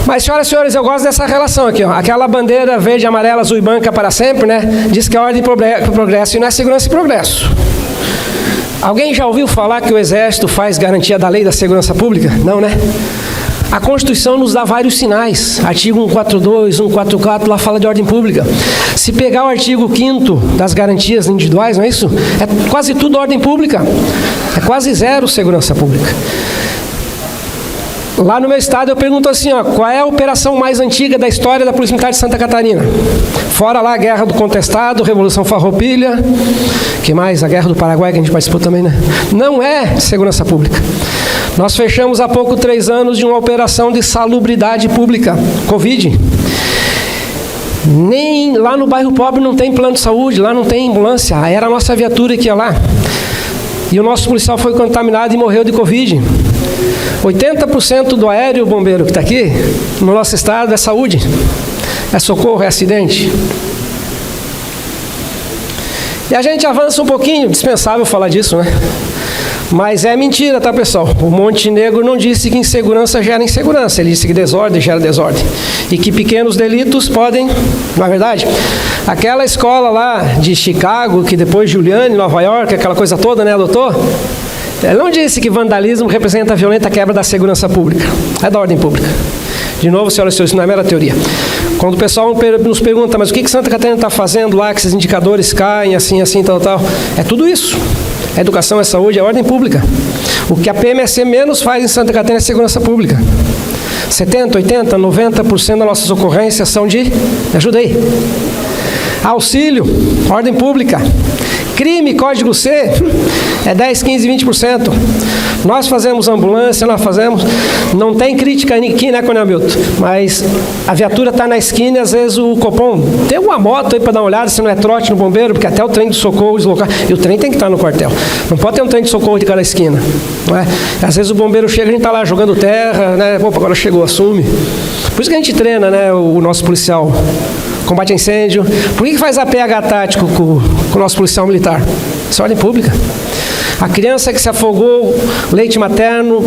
Mas, senhoras e senhores, eu gosto dessa relação aqui, ó. Aquela bandeira verde, amarela, azul e branca para sempre, né? Diz que é ordem e progresso e não é segurança e progresso. Alguém já ouviu falar que o Exército faz garantia da lei da segurança pública? Não, né? A Constituição nos dá vários sinais. Artigo 142, 144, lá fala de ordem pública. Se pegar o artigo 5º das garantias individuais, não é isso? É quase tudo ordem pública. É quase zero segurança pública. Lá no meu estado eu pergunto assim, ó, qual é a operação mais antiga da história da Polícia Militar de Santa Catarina? Fora lá a Guerra do Contestado, Revolução Farroupilha, que mais? A Guerra do Paraguai, que a gente participou também, né? Não é segurança pública. Nós fechamos há pouco 3 anos de uma operação de salubridade pública, Covid. Nem lá no bairro pobre não tem plano de saúde, lá não tem ambulância, era a nossa viatura que ia lá. E o nosso policial foi contaminado e morreu de Covid. 80% do aéreo bombeiro que está aqui, no nosso estado, é saúde, é socorro, é acidente. E a gente avança um pouquinho, dispensável falar disso, né? Mas é mentira, tá, pessoal? O Montenegro não disse que insegurança gera insegurança, ele disse que desordem gera desordem. E que pequenos delitos podem, na verdade, aquela escola lá de Chicago, que depois Giuliani, Nova York, aquela coisa toda, né, adotou? Ele não disse que vandalismo representa a violenta quebra da segurança pública, é da ordem pública. De novo, senhoras e senhores, isso não é mera teoria. Quando o pessoal nos pergunta, mas o que Santa Catarina está fazendo lá, que esses indicadores caem, assim, tal, é tudo isso. A educação, é saúde, é ordem pública. O que a PMSC menos faz em Santa Catarina é segurança pública. 70%, 80%, 90% das nossas ocorrências são de... Me ajudei. Auxílio, ordem pública. Crime, código C, é 10%, 15%, 20%. Nós fazemos ambulância, nós fazemos... Não tem crítica aqui, né, Coronel Milton? Mas a viatura está na esquina e às vezes o Copom tem uma moto aí para dar uma olhada se não é trote no bombeiro, porque até o trem de socorro deslocar. E o trem tem que estar no quartel. Não pode ter um trem de socorro de cada esquina. Não é? Às vezes o bombeiro chega, a gente está lá jogando terra, né? Opa, agora chegou, assume. Por isso que a gente treina, né, o nosso policial. Combate a incêndio. Por que faz a PH tático com o nosso policial militar? Isso é ordem pública. A criança que se afogou, leite materno,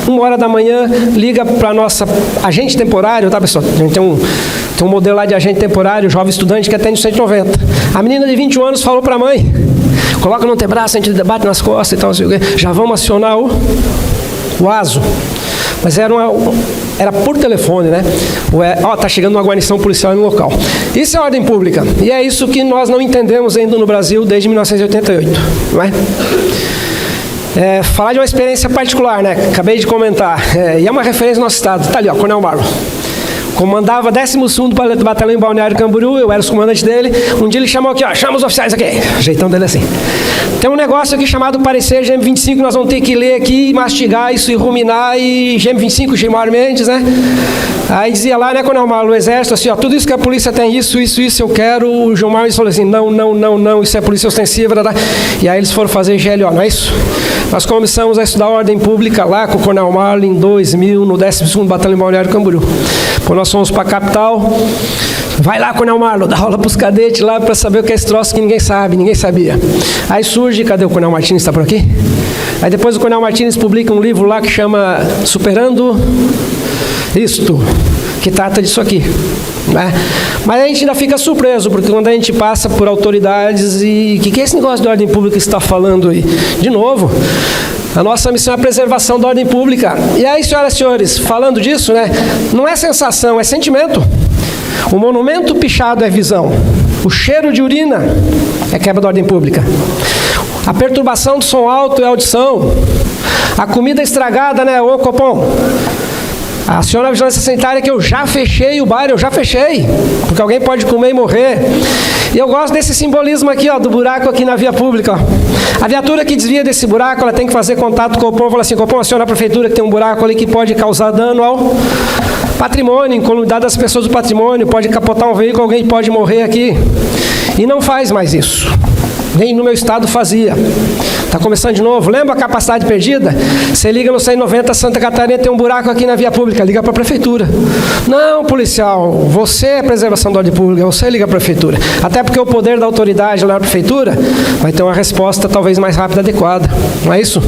1h da manhã, liga para a nossa agente temporário, tá, pessoal? A gente tem um modelo lá de agente temporário, jovem estudante que atende 190. A menina de 21 anos falou para a mãe, coloca no antebraço, a gente debate nas costas e tal, já vamos acionar o ASO. Mas era por telefone, né? Tá chegando uma guarnição policial no local. Isso é ordem pública. E é isso que nós não entendemos ainda no Brasil desde 1988, não é? Falar de uma experiência particular, né? Acabei de comentar. E é uma referência no nosso estado. Está ali, ó, Coronel Marlon. Comandava 12º Batalhão em Balneário Camboriú, eu era o comandante dele. Um dia ele chamou aqui, ó, chama os oficiais aqui. Jeitão dele assim. Tem um negócio aqui chamado parecer GM25, nós vamos ter que ler aqui, mastigar isso e ruminar, e GM25, Gilmar Mendes, né? Aí dizia lá, né, Coronel Marlo, o Exército, assim, ó, tudo isso que a polícia tem, isso, eu quero. O Gilmar Mendes falou assim, não, isso é polícia ostensiva, e aí eles foram fazer GLO, não é isso? Nós começamos a estudar ordem pública lá com o Coronel Marlo em 2000, no 12º Batalhão Balneário Camboriú. Quando nós fomos para a capital, vai lá, Coronel Marlo, dá aula para os cadetes lá para saber o que é esse troço que ninguém sabe, ninguém sabia. Aí surge, cadê o Coronel Martins, está por aqui? Aí depois o Coronel Martins publica um livro lá que chama Superando Isto, que trata disso aqui, né? Mas a gente ainda fica surpreso, porque quando a gente passa por autoridades e... O que é esse negócio de ordem pública que você está falando aí? De novo, a nossa missão é a preservação da ordem pública. E aí, senhoras e senhores, falando disso, né? Não é sensação, é sentimento. O monumento pichado é visão. O cheiro de urina é quebra da ordem pública. A perturbação do som alto é audição. A comida estragada, né? Ô, Copom, aciona a vigilância sanitária que eu já fechei o bar, eu já fechei, porque alguém pode comer e morrer. E eu gosto desse simbolismo aqui, ó, do buraco aqui na via pública, ó. A viatura que desvia desse buraco, ela tem que fazer contato com o Copom, fala assim, Copom, aciona a prefeitura que tem um buraco ali que pode causar dano ao patrimônio, incolumidade das pessoas do patrimônio, pode capotar um veículo, alguém pode morrer aqui. E não faz mais isso. Nem no meu estado fazia. Está começando de novo. Lembra a capacidade perdida? Você liga no 190 Santa Catarina, tem um buraco aqui na via pública, liga para a prefeitura. Não, policial, você é preservação da ordem pública, você liga para a prefeitura. Até porque o poder da autoridade lá na prefeitura vai ter uma resposta talvez mais rápida e adequada. Não é isso?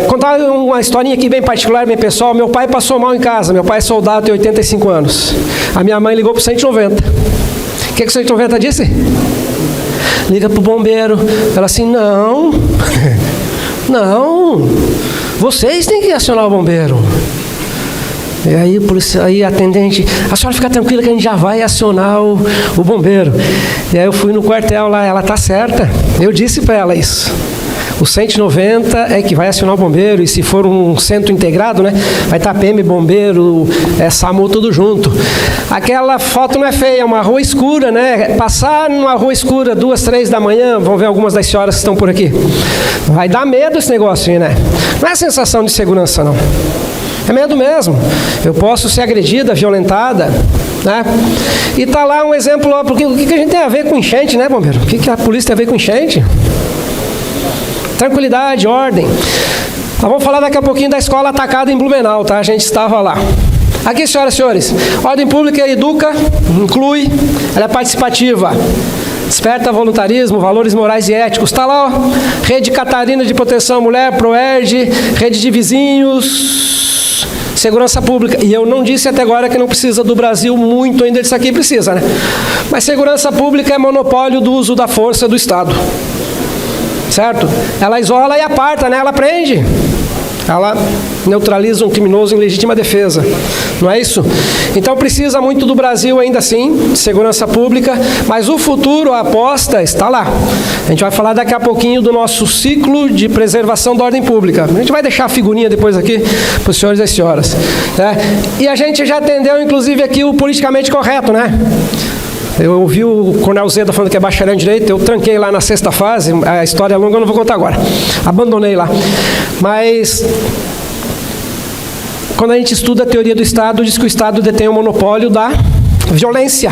Contar uma historinha aqui bem particular, bem pessoal. Meu pai passou mal em casa. Meu pai é soldado, tem 85 anos. A minha mãe ligou para o 190. O que o 190 disse? Liga para o bombeiro. Ela assim, não, vocês têm que acionar o bombeiro. E aí, aí a atendente, a senhora fica tranquila que a gente já vai acionar o bombeiro. E aí eu fui no quartel lá, ela tá certa. Eu disse para ela isso. O 190 é que vai acionar o bombeiro, e se for um centro integrado, né, vai estar PM, bombeiro, SAMU, tudo junto. Aquela foto não é feia, é uma rua escura, né? Passar numa rua escura 2, 3 da manhã, vão ver algumas das senhoras que estão por aqui. Vai dar medo esse negócio aí, né? Não é sensação de segurança, não. É medo mesmo. Eu posso ser agredida, violentada, né? E tá lá um exemplo, porque o que a gente tem a ver com enchente, né, bombeiro? O que a polícia tem a ver com enchente? Tranquilidade, ordem. Nós vamos falar daqui a pouquinho da escola atacada em Blumenau, tá? A gente estava lá. Aqui, senhoras e senhores, ordem pública educa, inclui, ela é participativa, desperta voluntarismo, valores morais e éticos. Está lá, ó, Rede Catarina de Proteção à Mulher, PROERD, Rede de Vizinhos, Segurança Pública. E eu não disse até agora que não precisa do Brasil muito ainda disso aqui, precisa, né? Mas segurança pública é monopólio do uso da força do Estado. Certo? Ela isola e aparta, né? Ela prende. Ela neutraliza um criminoso em legítima defesa. Não é isso? Então precisa muito do Brasil ainda assim, de segurança pública, mas o futuro, a aposta, está lá. A gente vai falar daqui a pouquinho do nosso ciclo de preservação da ordem pública. A gente vai deixar a figurinha depois aqui para os senhores e as senhoras. Né? E a gente já atendeu, inclusive, aqui o politicamente correto, né? Eu ouvi o Coronel Zeda falando que é bacharel em Direito, eu tranquei lá na 6ª fase, a história é longa, eu não vou contar agora. Abandonei lá. Mas, quando a gente estuda a teoria do Estado, diz que o Estado detém o monopólio da violência.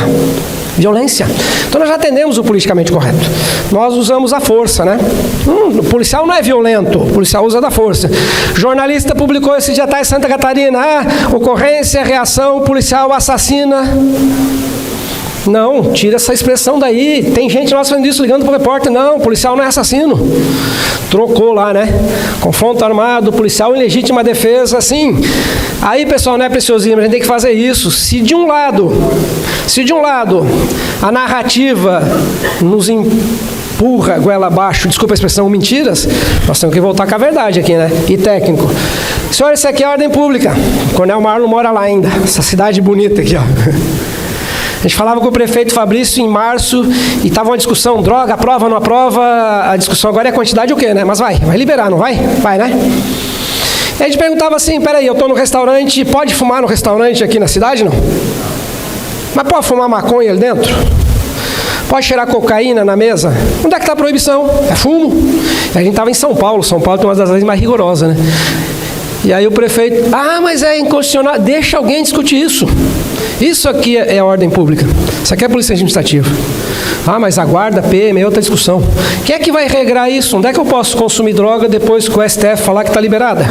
Violência. Então nós já atendemos o politicamente correto. Nós usamos a força, né? O policial não é violento, o policial usa da força. Jornalista publicou esse dia em Santa Catarina, ocorrência, reação, o policial assassina. Não, tira essa expressão daí. Tem gente nós fazendo isso, ligando para o repórter. Não, o policial não é assassino. Trocou lá, né? Confronto armado, policial em legítima defesa, assim. Aí, pessoal, não é preciosismo, a gente tem que fazer isso. Se de um lado, a narrativa nos empurra goela abaixo, desculpa a expressão, mentiras, nós temos que voltar com a verdade aqui, né? E técnico. Senhor, isso aqui é ordem pública. O Coronel Marlo mora lá ainda. Essa cidade bonita aqui, ó. A gente falava com o prefeito Fabrício em março e estava uma discussão, droga, aprova, não aprova, a discussão agora é quantidade o quê, né? Mas vai liberar, não vai? Vai, né? E a gente perguntava assim, peraí, eu estou no restaurante, pode fumar no restaurante aqui na cidade, não? Mas pode fumar maconha ali dentro? Pode cheirar cocaína na mesa? Onde é que está a proibição? É fumo. A gente estava em São Paulo tem uma das leis mais rigorosas, né? E aí o prefeito, mas é inconstitucional, deixa alguém discutir isso. Isso aqui é ordem pública. Isso aqui é polícia administrativa. Mas a guarda, PM, é outra discussão. Quem é que vai regrar isso? Onde é que eu posso consumir droga depois que o STF falar que está liberada?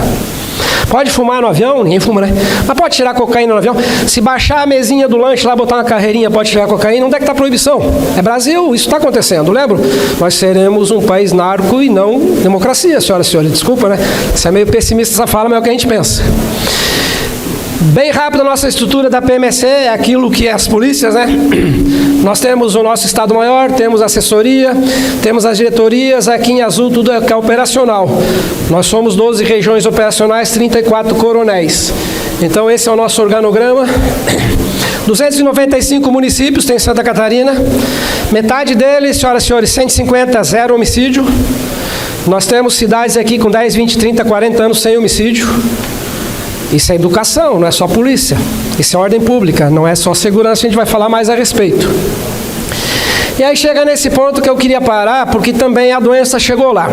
Pode fumar no avião? Ninguém fuma, né? Mas pode tirar cocaína no avião? Se baixar a mesinha do lanche lá, botar uma carreirinha, pode tirar cocaína? Onde é que está a proibição? É Brasil, isso está acontecendo, lembra? Nós seremos um país narco e não democracia, senhoras e senhores. Desculpa, né? Isso é meio pessimista essa fala, mas é o que a gente pensa. Bem rápido, a nossa estrutura da PMC é aquilo que é as polícias, né? Nós temos o nosso Estado-Maior, temos a assessoria, temos as diretorias, aqui em azul tudo é operacional. Nós somos 12 regiões operacionais, 34 coronéis. Então esse é o nosso organograma. 295 municípios tem Santa Catarina. Metade deles, senhoras e senhores, 150, zero homicídio. Nós temos cidades aqui com 10, 20, 30, 40 anos sem homicídio. Isso é educação, não é só polícia. Isso é ordem pública, não é só segurança, a gente vai falar mais a respeito. E aí chega nesse ponto que eu queria parar, porque também a doença chegou lá.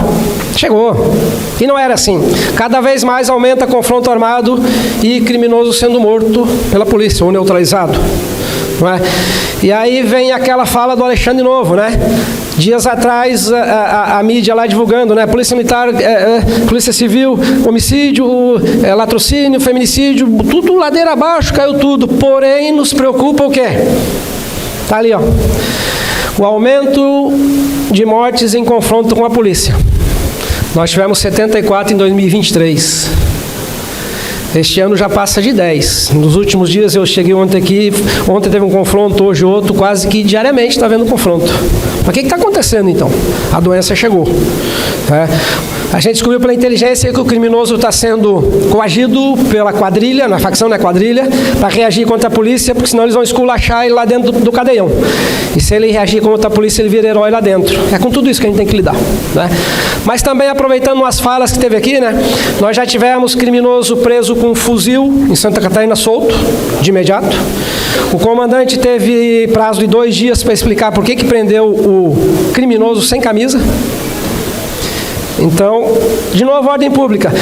Chegou. E não era assim. Cada vez mais aumenta confronto armado e criminoso sendo morto pela polícia, ou neutralizado. Não é? E aí vem aquela fala do Alexandre Novo, né? Dias atrás, a mídia lá divulgando, né? Polícia Militar, Polícia Civil, homicídio, latrocínio, feminicídio, tudo ladeira abaixo, caiu tudo. Porém, nos preocupa o quê? Tá ali, ó. O aumento de mortes em confronto com a polícia. Nós tivemos 74 em 2023. Este ano já passa de 10. Nos últimos dias eu cheguei ontem aqui, ontem teve um confronto, hoje outro, quase que diariamente está havendo confronto. Mas o que está acontecendo então? A doença chegou. A gente descobriu pela inteligência que o criminoso está sendo coagido pela quadrilha, na facção, né, quadrilha, para reagir contra a polícia, porque senão eles vão esculachar ele lá dentro do cadeião. E se ele reagir contra a polícia, ele vira herói lá dentro. É com tudo isso que a gente tem que lidar. Né? Mas também, aproveitando umas falas que teve aqui, né, nós já tivemos criminoso preso com um fuzil em Santa Catarina solto, de imediato. O comandante teve prazo de 2 dias para explicar por que prendeu o criminoso sem camisa. Então, de novo, ordem pública.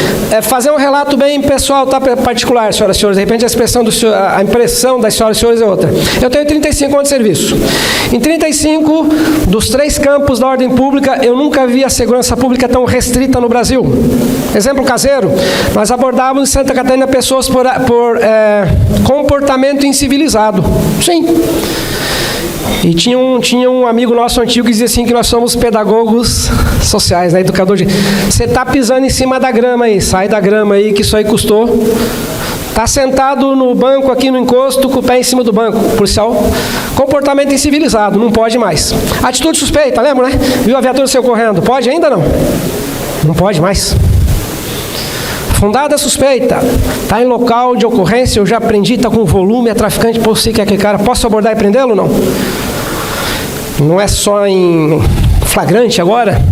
Fazer um relato bem pessoal, tá, particular, senhoras e senhores. De repente, a impressão das senhoras e senhores é outra. Eu tenho 35 anos de serviço. Em 35 dos 3 campos da ordem pública, eu nunca vi a segurança pública tão restrita no Brasil. Exemplo caseiro, nós abordávamos em Santa Catarina pessoas por comportamento incivilizado. Sim. E tinha um amigo nosso antigo que dizia assim que nós somos pedagogos sociais, né? Educador de... Você está pisando em cima da grama aí, sai da grama aí que isso aí custou. Está sentado no banco aqui no encosto com o pé em cima do banco, policial. Comportamento incivilizado, não pode mais. Atitude suspeita, lembra, né? Viu a viatura seu correndo, pode ainda não? Não pode mais. Fundada suspeita, está em local de ocorrência, eu já aprendi, está com volume, é traficante, pô, sei que é aquele cara, posso abordar e prendê-lo ou não? Não é só em flagrante agora,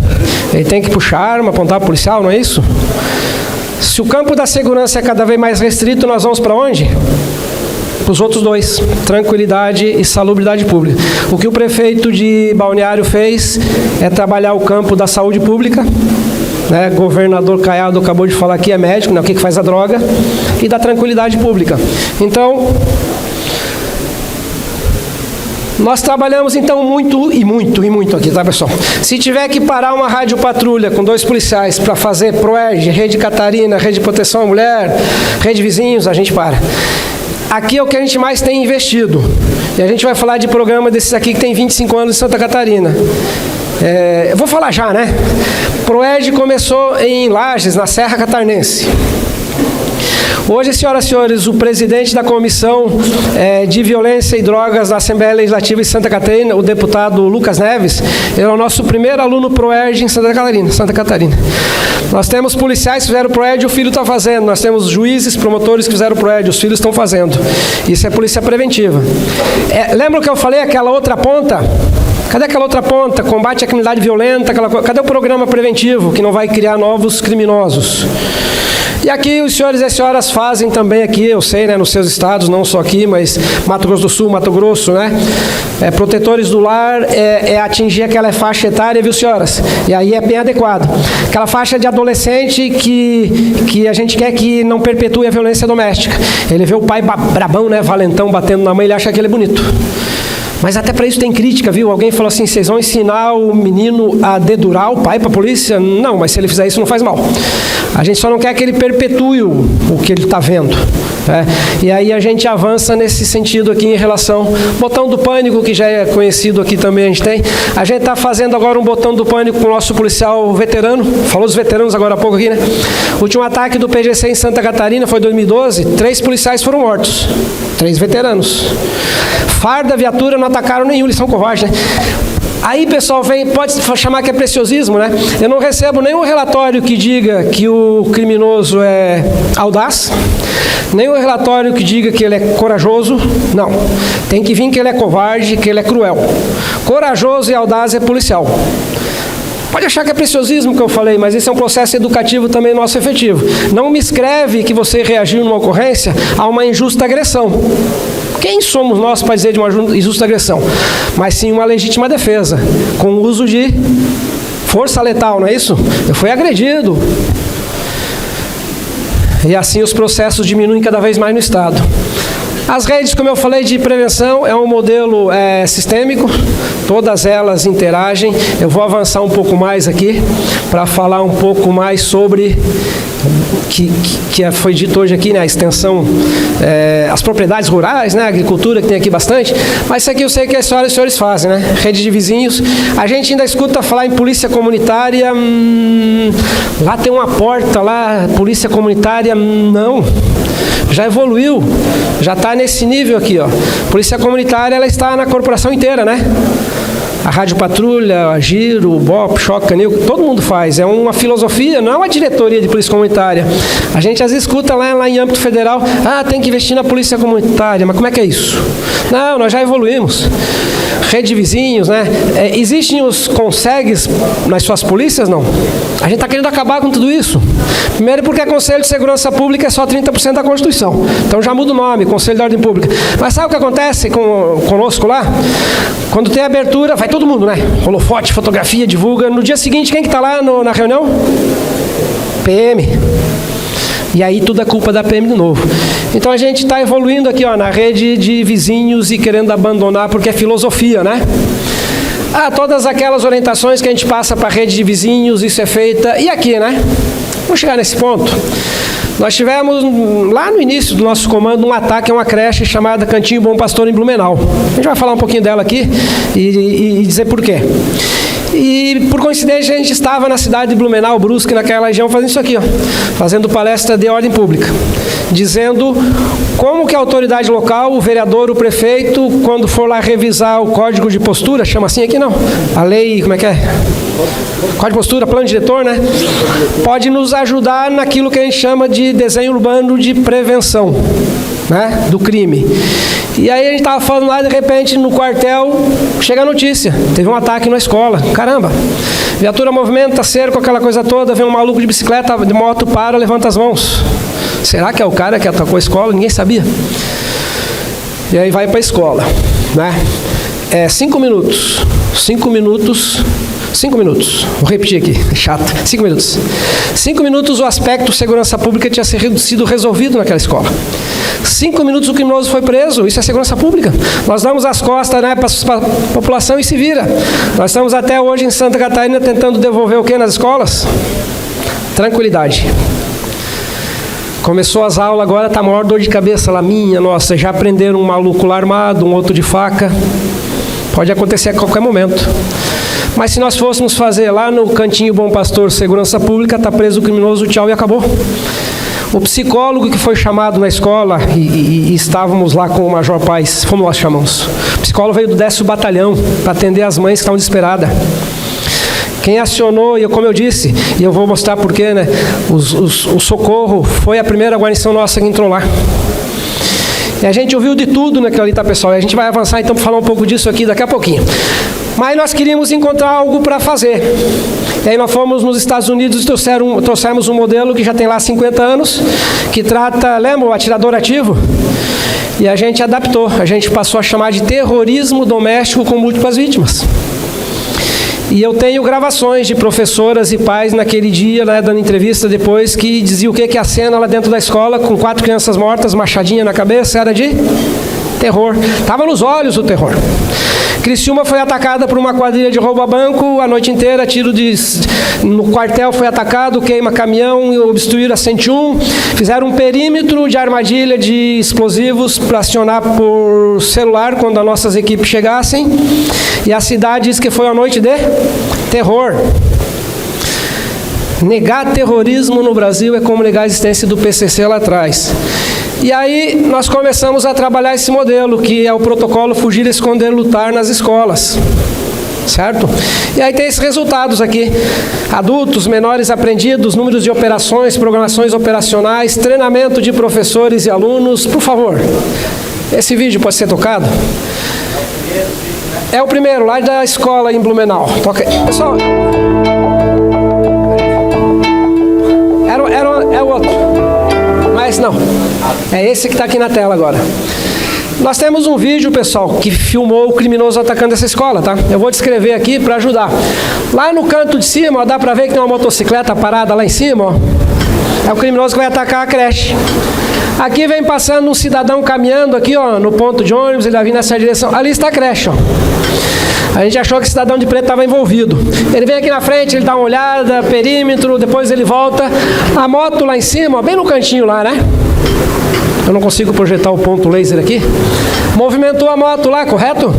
ele tem que puxar arma, apontar para o policial, não é isso? Se o campo da segurança é cada vez mais restrito, nós vamos para onde? Para os outros 2, tranquilidade e salubridade pública. O que o prefeito de Balneário fez é trabalhar o campo da saúde pública, né? Governador Caiado acabou de falar aqui, é médico, né? O que faz a droga, e da tranquilidade pública. Então, nós trabalhamos então muito aqui, tá, pessoal? Se tiver que parar uma rádio patrulha com 2 policiais para fazer PROERG, Rede Catarina, Rede de Proteção à Mulher, Rede Vizinhos, a gente para. Aqui é o que a gente mais tem investido. E a gente vai falar de programa desses aqui que tem 25 anos em Santa Catarina. Eu vou falar já, né? PROERG começou em Lages, na Serra Catarinense. Hoje, senhoras e senhores, o presidente da Comissão de Violência e Drogas da Assembleia Legislativa de Santa Catarina, o deputado Lucas Neves, ele é o nosso primeiro aluno PROERG em Santa Catarina. Nós temos policiais que fizeram PROERG, o filho está fazendo. Nós temos juízes, promotores que fizeram PROERG, os filhos estão fazendo. Isso é polícia preventiva. Lembra que eu falei aquela outra ponta? Cadê aquela outra ponta? Combate à criminalidade violenta, cadê o programa preventivo que não vai criar novos criminosos? E aqui os senhores e as senhoras fazem também aqui, eu sei, né, nos seus estados, não só aqui, mas Mato Grosso do Sul, Mato Grosso, né? Protetores do lar é atingir aquela faixa etária, viu, senhoras? E aí é bem adequado. Aquela faixa de adolescente que a gente quer que não perpetue a violência doméstica. Ele vê o pai brabão, né, valentão, batendo na mãe, ele acha que ele é bonito. Mas até para isso tem crítica, viu? Alguém falou assim, vocês vão ensinar o menino a dedurar o pai para a polícia? Não, mas se ele fizer isso não faz mal. A gente só não quer que ele perpetue o que ele está vendo. Né? E aí a gente avança nesse sentido aqui em relação... Botão do pânico, que já é conhecido aqui também, a gente tem. A gente está fazendo agora um botão do pânico com o nosso policial veterano. Falou dos veteranos agora há pouco aqui, né? O último ataque do PGC em Santa Catarina foi em 2012. 3 policiais foram mortos. 3 veteranos. Farda, viatura, não atacaram nenhum, eles são covardes, né? Aí, pessoal, pode chamar que é preciosismo, né? Eu não recebo nenhum relatório que diga que o criminoso é audaz, nenhum relatório que diga que ele é corajoso, não. Tem que vir que ele é covarde, que ele é cruel. Corajoso e audaz é policial. Pode achar que é preciosismo que eu falei, mas esse é um processo educativo também nosso efetivo. Não me escreve que você reagiu numa ocorrência a uma injusta agressão. Quem somos nós para dizer de uma injusta agressão? Mas sim uma legítima defesa, com o uso de força letal, não é isso? Eu fui agredido. E assim os processos diminuem cada vez mais no Estado. As redes, como eu falei, de prevenção, é um modelo sistêmico, todas elas interagem. Eu vou avançar um pouco mais aqui, para falar um pouco mais sobre, que foi dito hoje aqui, né, a extensão, as propriedades rurais, né, a agricultura, que tem aqui bastante, mas isso aqui eu sei que as senhoras e os senhores fazem, né, rede de vizinhos. A gente ainda escuta falar em polícia comunitária, lá tem uma porta, lá, polícia comunitária, não. Já evoluiu, já está nesse nível aqui, ó. Polícia comunitária, ela está na corporação inteira, né? A Rádio Patrulha, a Giro, o BOP, Choque, Canil, todo mundo faz. É uma filosofia, não é uma diretoria de polícia comunitária. A gente às vezes escuta lá em âmbito federal, tem que investir na polícia comunitária, mas como é que é isso? Não, nós já evoluímos. Rede de vizinhos, né? Existem os consegues nas suas polícias? Não. A gente está querendo acabar com tudo isso. Primeiro porque a Conselho de Segurança Pública é só 30% da Constituição. Então já muda o nome, Conselho de Ordem Pública. Mas sabe o que acontece conosco lá? Quando tem abertura, vai todo mundo, né? Holofote, fotografia, divulga. No dia seguinte, quem que está lá na reunião? PM. E aí tudo é culpa da PM de novo. Então a gente está evoluindo aqui, ó, na rede de vizinhos e querendo abandonar porque é filosofia, né? Todas aquelas orientações que a gente passa para a rede de vizinhos, isso é feita. E aqui, né? Vamos chegar nesse ponto. Nós tivemos, lá no início do nosso comando, um ataque a uma creche chamada Cantinho Bom Pastor em Blumenau. A gente vai falar um pouquinho dela aqui e dizer por quê. E, por coincidência, a gente estava na cidade de Blumenau, Brusque, naquela região, fazendo isso aqui, ó, fazendo palestra de ordem pública, dizendo como que a autoridade local, o vereador, o prefeito, quando for lá revisar o código de postura, chama assim aqui não, a lei, como é que é? Código de postura, plano diretor, né? Pode nos ajudar naquilo que a gente chama de desenho urbano de prevenção, né, do crime. E aí a gente estava falando lá, de repente, no quartel, chega a notícia, teve um ataque na escola. Caramba, viatura movimenta, cerco, aquela coisa toda, vem um maluco de bicicleta, de moto, para, levanta as mãos. Será que é o cara que atacou a escola? Ninguém sabia. E aí vai para a escola, né? 5 minutos. 5 minutos. 5 minutos. Vou repetir aqui, é chato. 5 minutos. 5 minutos o aspecto segurança pública tinha sido resolvido naquela escola. 5 minutos o criminoso foi preso, isso é segurança pública. Nós damos as costas, né, para a população e se vira. Nós estamos até hoje em Santa Catarina tentando devolver o que nas escolas? Tranquilidade. Começou as aulas, agora está a maior dor de cabeça lá, minha, nossa, já prenderam um maluco lá armado, um outro de faca. Pode acontecer a qualquer momento. Mas se nós fôssemos fazer lá no Cantinho Bom Pastor Segurança Pública, está preso o criminoso, tchau e acabou. O psicólogo que foi chamado na escola, e estávamos lá com o Major Paz, como nós chamamos, o psicólogo veio do 10º Batalhão para atender as mães que estavam desesperadas. Quem acionou, e como eu disse, e eu vou mostrar porquê, né? O socorro foi a primeira guarnição nossa que entrou lá. E a gente ouviu de tudo naquilo ali, tá, pessoal? E a gente vai avançar então para falar um pouco disso aqui daqui a pouquinho. Mas nós queríamos encontrar algo para fazer. E aí nós fomos nos Estados Unidos e trouxemos um modelo que já tem lá 50 anos, que trata, lembra, o atirador ativo? E a gente adaptou, a gente passou a chamar de terrorismo doméstico com múltiplas vítimas. E eu tenho gravações de professoras e pais naquele dia, né, dando entrevista depois, que diziam o que é a cena lá dentro da escola, com 4 crianças mortas, machadinha na cabeça, era de terror. Estava nos olhos o terror. Criciúma foi atacada por uma quadrilha de roubo a banco a noite inteira, no quartel foi atacado, queima caminhão, obstruíram a 101, fizeram um perímetro de armadilha de explosivos para acionar por celular quando as nossas equipes chegassem, e a cidade diz que foi uma noite de terror. Negar terrorismo no Brasil é como negar a existência do PCC lá atrás. E aí nós começamos a trabalhar esse modelo, que é o protocolo Fugir, Esconder, Lutar nas escolas. Certo? E aí tem esses resultados aqui. Adultos, menores apreendidos, números de operações, programações operacionais, treinamento de professores e alunos. Por favor, esse vídeo pode ser tocado? É o primeiro, lá da escola em Blumenau. Toca aí. Pessoal, é o outro. Mas não, é esse que está aqui na tela agora. Nós temos um vídeo, pessoal, que filmou o criminoso atacando essa escola, tá? Eu vou descrever aqui para ajudar. Lá no canto de cima, ó, dá para ver que tem uma motocicleta parada lá em cima, ó. É o criminoso que vai atacar a creche. Aqui vem passando um cidadão caminhando aqui, ó, no ponto de ônibus, ele vai vir nessa direção. Ali está a creche, ó. A gente achou que o cidadão de preto estava envolvido. Ele vem aqui na frente, ele dá uma olhada, perímetro, depois ele volta. A moto lá em cima, ó, bem no cantinho lá, né? Eu não consigo projetar o ponto laser aqui. Movimentou a moto lá, correto?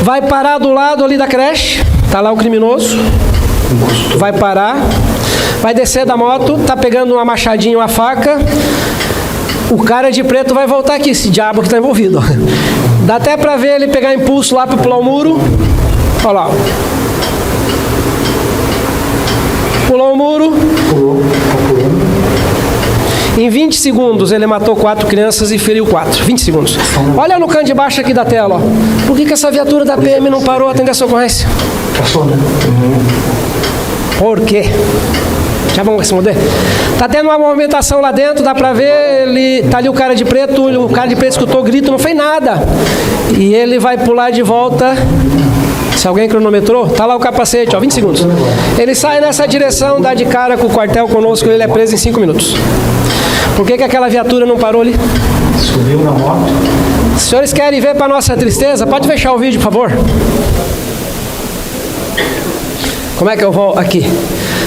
Vai parar do lado ali da creche. Tá lá o criminoso. Vai parar. Vai descer da moto, tá pegando uma machadinha, uma faca. O cara de preto vai voltar aqui, esse diabo que está envolvido. Dá até para ver ele pegar impulso lá para pular o muro. Olha lá. Pulou o muro. Em 20 segundos ele matou 4 crianças e feriu 4. 20 segundos. Olha no canto de baixo aqui da tela. Ó. Por que essa viatura da PM não parou a atender essa ocorrência? Por quê? Já vamos responder? Tá tendo uma movimentação lá dentro, dá pra ver, tá ali o cara de preto escutou o grito, não fez nada. E ele vai pular de volta. Se alguém cronometrou, tá lá o capacete, ó, 20 segundos. Ele sai nessa direção, dá de cara com o quartel conosco, ele é preso em 5 minutos. Por que aquela viatura não parou ali? Subiu na moto. Os senhores querem ver para nossa tristeza? Pode fechar o vídeo, por favor. Como é que eu vou aqui?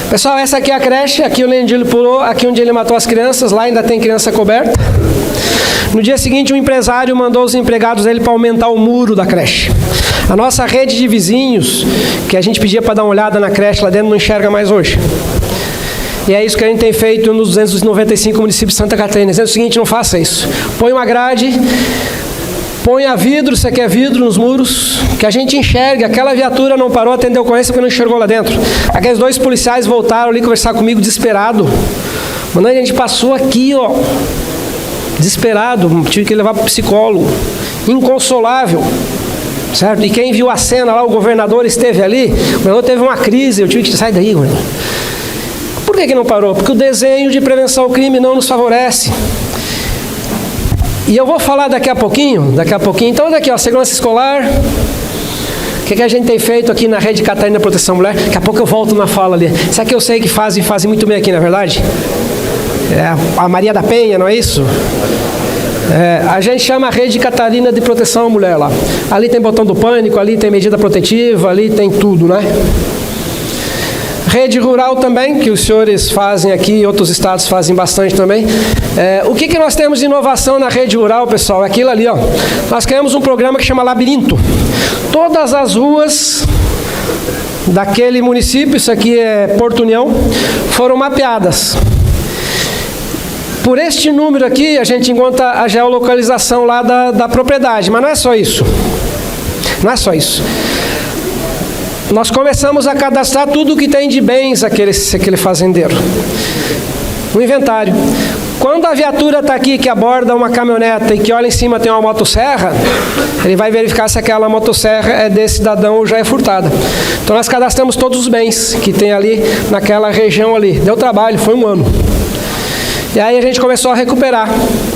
Pessoal, essa aqui é a creche, aqui onde ele pulou, aqui onde ele matou as crianças, lá ainda tem criança coberta. No dia seguinte, um empresário mandou os empregados dele para aumentar o muro da creche. A nossa rede de vizinhos, que a gente pedia para dar uma olhada na creche lá dentro, não enxerga mais hoje. E é isso que a gente tem feito nos 295 municípios de Santa Catarina. Dizendo o seguinte, não faça isso. Põe uma grade, ponha vidro, você quer vidro nos muros, que a gente enxergue. Aquela viatura não parou, atendeu ocorrência porque não enxergou lá dentro. Aqueles 2 policiais voltaram ali conversar comigo desesperado. Mano, a gente passou aqui, ó, desesperado, tive que levar para o psicólogo, inconsolável. Certo? E quem viu a cena lá, o governador esteve ali, o governador teve uma crise, eu tive que sair daí, governador. Por que não parou? Porque o desenho de prevenção ao crime não nos favorece. E eu vou falar daqui a pouquinho. Então, daqui, ó, segurança escolar. O que a gente tem feito aqui na Rede Catarina Proteção à Mulher? Daqui a pouco eu volto na fala ali. Sabe que eu sei que fazem muito bem aqui, na verdade? É a Maria da Penha, não é isso? A gente chama a Rede Catarina de Proteção à Mulher lá. Ali tem botão do pânico, ali tem medida protetiva, ali tem tudo, né? Rede rural também, que os senhores fazem aqui, outros estados fazem bastante também. O que nós temos de inovação na rede rural, pessoal? É aquilo ali, ó. Nós criamos um programa que chama Labirinto. Todas as ruas daquele município, isso aqui é Porto União, foram mapeadas. Por este número aqui, a gente encontra a geolocalização lá da propriedade, mas não é só isso. Não é só isso. Nós começamos a cadastrar tudo o que tem de bens aquele fazendeiro. No inventário. Quando a viatura está aqui, que aborda uma caminhoneta e que olha em cima tem uma motosserra, ele vai verificar se aquela motosserra é desse cidadão ou já é furtada. Então nós cadastramos todos os bens que tem ali naquela região ali. Deu trabalho, foi 1 ano. E aí a gente começou a recuperar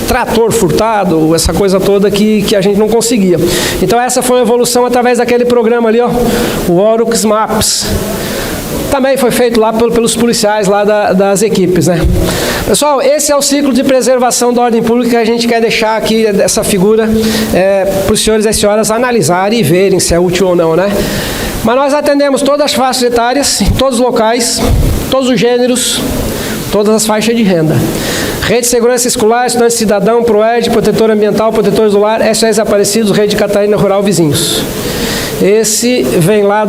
trator furtado, essa coisa toda que a gente não conseguia. Então essa foi uma evolução através daquele programa ali, ó, o Oryx Maps. Também foi feito lá pelos policiais lá das equipes, né? Pessoal, esse é o ciclo de preservação da ordem pública que a gente quer deixar aqui, essa figura, para os senhores e as senhoras analisarem e verem se é útil ou não, né? Mas nós atendemos todas as faixas etárias, todos os locais, todos os gêneros, todas as faixas de renda. Rede de Segurança Escolar, Estudante Cidadão, PROERD, Protetor Ambiental, Protetores do Lar, SOS Desaparecidos, Rede Catarina Rural Vizinhos. Esse vem lá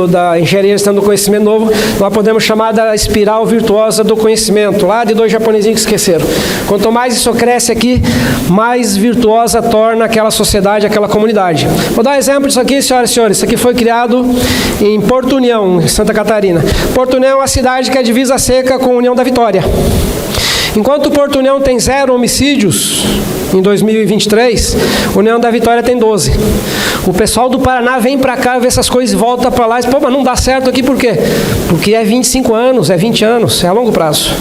da Engenharia do Conhecimento Novo, nós podemos chamar da espiral virtuosa do conhecimento, lá de 2 japonesinhos que esqueceram. Quanto mais isso cresce aqui, mais virtuosa torna aquela sociedade, aquela comunidade. Vou dar um exemplo disso aqui, senhoras e senhores. Isso aqui foi criado em Porto União, em Santa Catarina. Porto União é uma cidade que é divisa seca com a União da Vitória. Enquanto Porto União tem 0 homicídios em 2023, União da Vitória tem 12. O pessoal do Paraná vem para cá, vê essas coisas e volta para lá e diz, pô, mas não dá certo aqui, por quê? Porque é 25 anos, é 20 anos, é a longo prazo.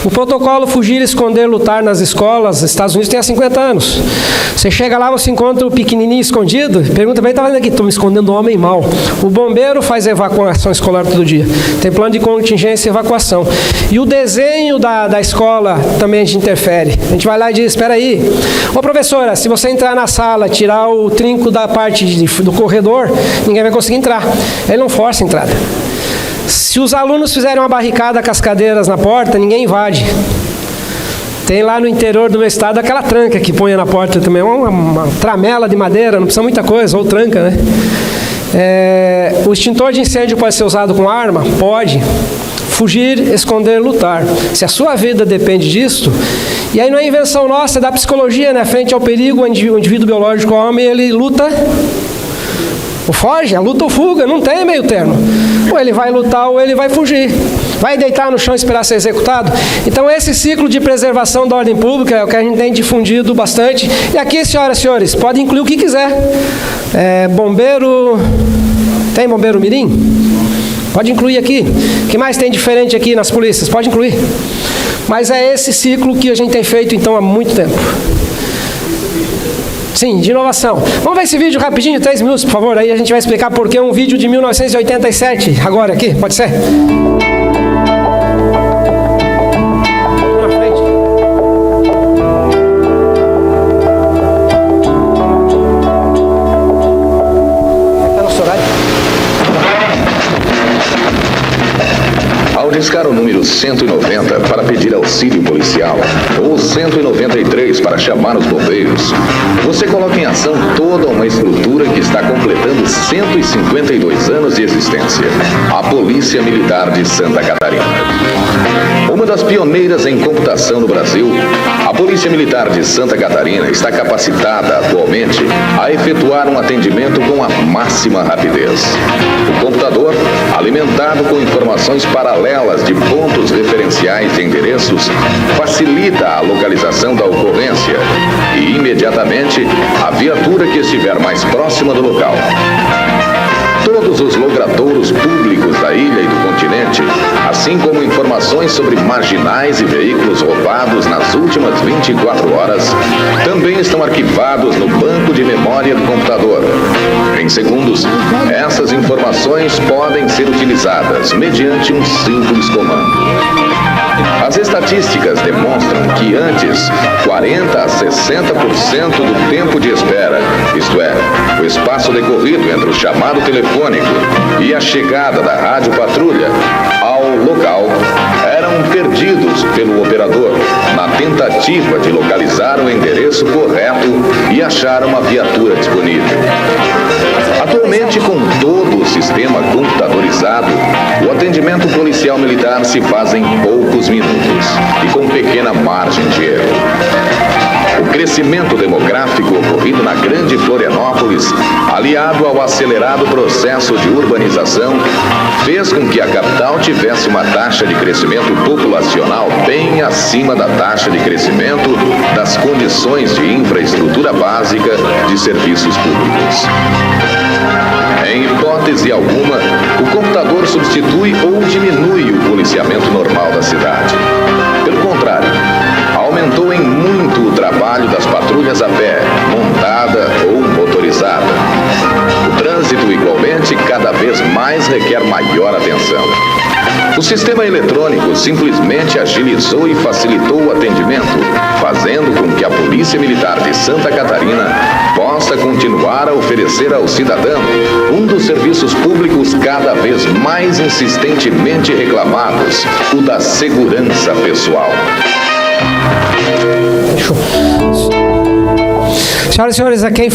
O protocolo Fugir, Esconder, Lutar nas escolas, nos Estados Unidos tem há 50 anos. Você chega lá, você encontra o pequenininho escondido, pergunta bem, tá vendo aqui, estou me escondendo um homem mau. O bombeiro faz evacuação escolar todo dia. Tem plano de contingência e evacuação. E o desenho da escola também a gente interfere. A gente vai lá e diz, espera aí, ô professora, se você entrar na sala, tirar o trinco da parte do corredor, ninguém vai conseguir entrar. Ele não força a entrada. Se os alunos fizerem uma barricada com as cadeiras na porta, ninguém invade. Tem lá no interior do meu estado aquela tranca que põe na porta também, uma tramela de madeira, não precisa muita coisa, ou tranca, né? O extintor de incêndio pode ser usado com arma? Pode. Fugir, esconder, lutar. Se a sua vida depende disso, e aí não é invenção nossa, é da psicologia, né? Frente ao perigo, o indivíduo biológico, o homem, ele luta ou foge, a luta ou fuga, não tem meio termo. Ou ele vai lutar ou ele vai fugir. Vai deitar no chão e esperar ser executado? Então esse ciclo de preservação da ordem pública é o que a gente tem difundido bastante. E aqui, senhoras e senhores, pode incluir o que quiser. Bombeiro... Tem bombeiro mirim? Pode incluir aqui. O que mais tem diferente aqui nas polícias? Pode incluir. Mas é esse ciclo que a gente tem feito, então, há muito tempo. Sim, de inovação. Vamos ver esse vídeo rapidinho, 3 minutos, por favor. Aí a gente vai explicar por que um vídeo de 1987. Agora aqui, pode ser? Discar o número 190 para pedir auxílio policial ou 193 para chamar os bombeiros, você coloca em ação toda uma estrutura que está completando 152 anos de existência, a Polícia Militar de Santa Catarina. Uma das pioneiras em computação no Brasil, a Polícia Militar de Santa Catarina está capacitada atualmente a efetuar um atendimento com a máxima rapidez. O computador, alimentado com informações paralelas de pontos referenciais de endereços, facilita a localização da ocorrência e, imediatamente, a viatura que estiver mais próxima do local. Todos os logradouros públicos da ilha e do continente, assim como informações sobre marginais e veículos roubados nas últimas 24 horas, também estão arquivados no banco de memória do computador. Em segundos, essas informações podem ser utilizadas mediante um simples comando. As estatísticas demonstram que antes, 40% a 60% do tempo de espera, isto é, o espaço decorrido entre o chamado telefônico e a chegada da rádio patrulha ao local, eram perdidos pelo operador na tentativa de localizar o endereço correto e achar uma viatura disponível. Atualmente, com todo o sistema computadorizado, o atendimento policial militar se faz em poucos minutos e com pequena margem de erro. O crescimento demográfico ocorrido na Grande Florianópolis, aliado ao acelerado processo de urbanização, fez com que a capital tivesse uma taxa de crescimento populacional bem acima da taxa de crescimento das condições de infraestrutura básica de serviços públicos. Em hipótese alguma, o computador substitui ou diminui o policiamento normal da cidade. Pelo contrário, aumentou em muito o trabalho das patrulhas a pé, montada ou motorizada. O trânsito, igualmente, cada vez mais requer maior atenção. O sistema eletrônico simplesmente agilizou e facilitou o atendimento, fazendo com que a Polícia Militar de Santa Catarina possa continuar a oferecer ao cidadão um dos serviços públicos cada vez mais insistentemente reclamados, o da segurança pessoal. Senhoras e senhores, quem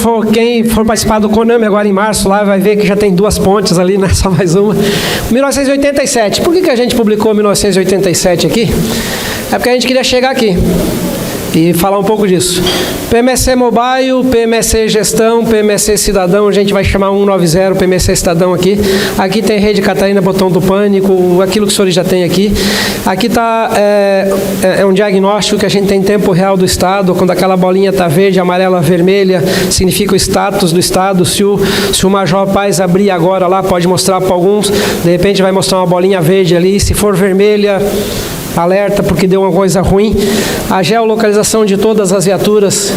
for participar do CONAME agora em março, lá vai ver que já tem 2 pontes ali, né? Só mais uma. 1987. Por que a gente publicou 1987 aqui? É porque a gente queria chegar aqui e falar um pouco disso. PMSC Mobile, PMSC Gestão, PMSC Cidadão, a gente vai chamar 190, PMSC Cidadão aqui. Aqui tem Rede Catarina, Botão do Pânico, aquilo que os senhores já têm aqui. Aqui está um diagnóstico que a gente tem em tempo real do Estado, quando aquela bolinha está verde, amarela, vermelha, significa o status do Estado. Se o Major Paz abrir agora lá, pode mostrar para alguns, de repente vai mostrar uma bolinha verde ali, se for vermelha, alerta porque deu uma coisa ruim, a geolocalização de todas as viaturas.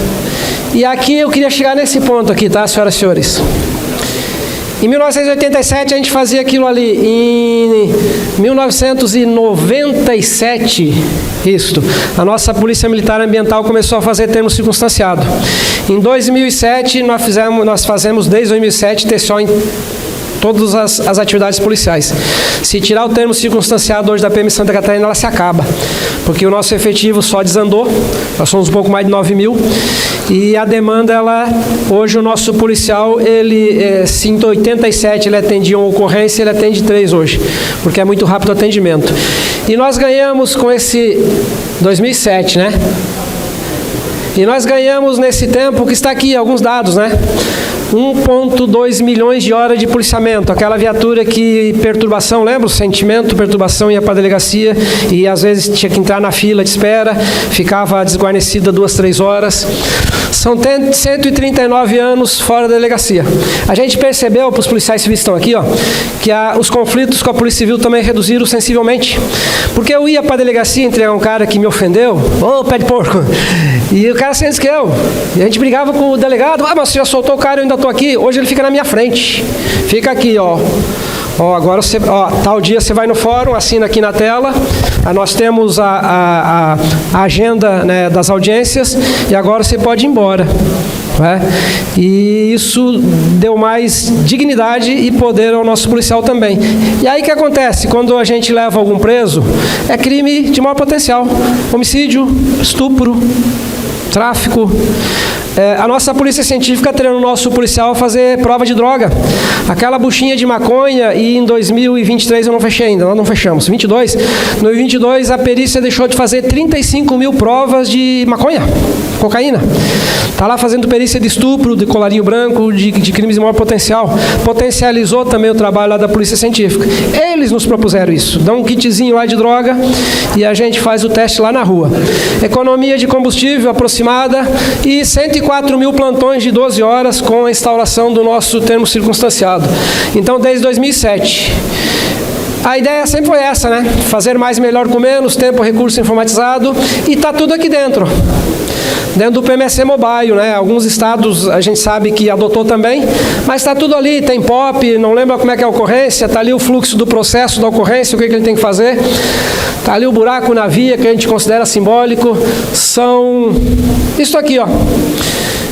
E aqui eu queria chegar nesse ponto aqui, tá, senhoras e senhores? Em 1987 a gente fazia aquilo ali. Em 1997, a nossa Polícia Militar Ambiental começou a fazer termo circunstanciado. Em 2007 nós fazemos desde 2007 TCO em todas as atividades policiais. Se tirar o termo circunstanciado hoje da PM Santa Catarina, ela se acaba, porque o nosso efetivo só desandou, nós somos um pouco mais de 9 mil, e a demanda, hoje o nosso policial, se em 87 ele atendia uma ocorrência, ele atende 3 hoje, porque é muito rápido o atendimento. E nós ganhamos com esse 2007, né? E nós ganhamos nesse tempo, que está aqui, alguns dados, né? 1,2 milhões de horas de policiamento. Aquela viatura que perturbação, lembra? O sentimento, perturbação ia para a delegacia e às vezes tinha que entrar na fila de espera, ficava desguarnecida 2, 3 horas. São 139 anos fora da delegacia. A gente percebeu, para os policiais civis que estão aqui, ó, que os conflitos com a Polícia Civil também reduziram sensivelmente. Porque eu ia para a delegacia entregar um cara que me ofendeu, pé de porco, e o cara se esqueceu. E a gente brigava com o delegado, mas você já soltou o cara, eu ainda estou aqui. Hoje ele fica na minha frente. Fica aqui, ó. Agora você, tal dia você vai no fórum, assina aqui na tela. Nós temos a agenda, né, das audiências e agora você pode ir embora. Né? E isso deu mais dignidade e poder ao nosso policial também. E aí o que acontece? Quando a gente leva algum preso, é crime de maior potencial. Homicídio, estupro, tráfico. A nossa polícia científica treina o nosso policial a fazer prova de droga. Aquela buchinha de maconha, e em 2023 eu não fechei ainda, nós não fechamos. No 22 a perícia deixou de fazer 35 mil provas de maconha, cocaína. Está lá fazendo perícia de estupro, de colarinho branco, de crimes de maior potencial. Potencializou também o trabalho lá da polícia científica. Eles nos propuseram isso. Dão um kitzinho lá de droga e a gente faz o teste lá na rua. Economia de combustível aproximada e 104 mil plantões de 12 horas com a instauração do nosso termo circunstanciado. Então, desde 2007. A ideia sempre foi essa, né? Fazer mais melhor com menos, tempo, recurso informatizado, e está tudo aqui dentro. Dentro do PMSC Mobile, né? Alguns estados a gente sabe que adotou também, mas está tudo ali, tem POP, não lembra como é que é a ocorrência, está ali o fluxo do processo da ocorrência, o que ele tem que fazer, está ali o buraco na via que a gente considera simbólico, são isso aqui, ó.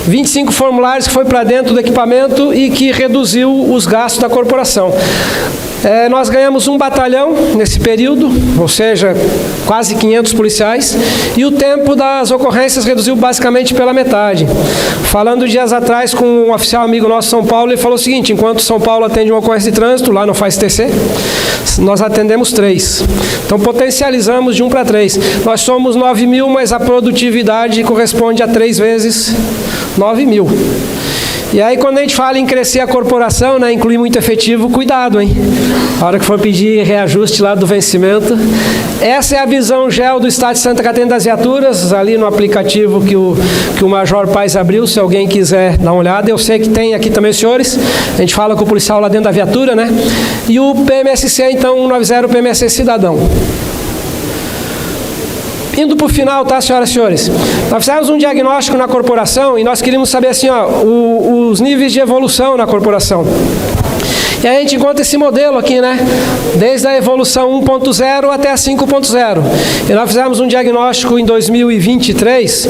25 formulários que foi para dentro do equipamento e que reduziu os gastos da corporação. Nós ganhamos um batalhão nesse período, ou seja, quase 500 policiais, e o tempo das ocorrências reduziu basicamente pela metade. Falando dias atrás com um oficial amigo nosso em São Paulo, ele falou o seguinte: enquanto São Paulo atende uma ocorrência de trânsito, lá não faz TC, nós atendemos 3. Então potencializamos de 1 para 3. Nós somos 9 mil, mas a produtividade corresponde a 3 vezes 9 mil. E aí, quando a gente fala em crescer a corporação, né, incluir muito efetivo, cuidado, hein? A hora que for pedir reajuste lá do vencimento. Essa é a visão GEL do Estado de Santa Catarina das viaturas, ali no aplicativo que o Major Paes abriu, se alguém quiser dar uma olhada. Eu sei que tem aqui também os senhores, a gente fala com o policial lá dentro da viatura, né? E o PMSC, então, 190 PMSC Cidadão. Indo para o final, tá, senhoras e senhores? Nós fizemos um diagnóstico na corporação e nós queríamos saber assim, ó, os níveis de evolução na corporação. E aí a gente encontra esse modelo aqui, né? Desde a evolução 1.0 até a 5.0. E nós fizemos um diagnóstico em 2023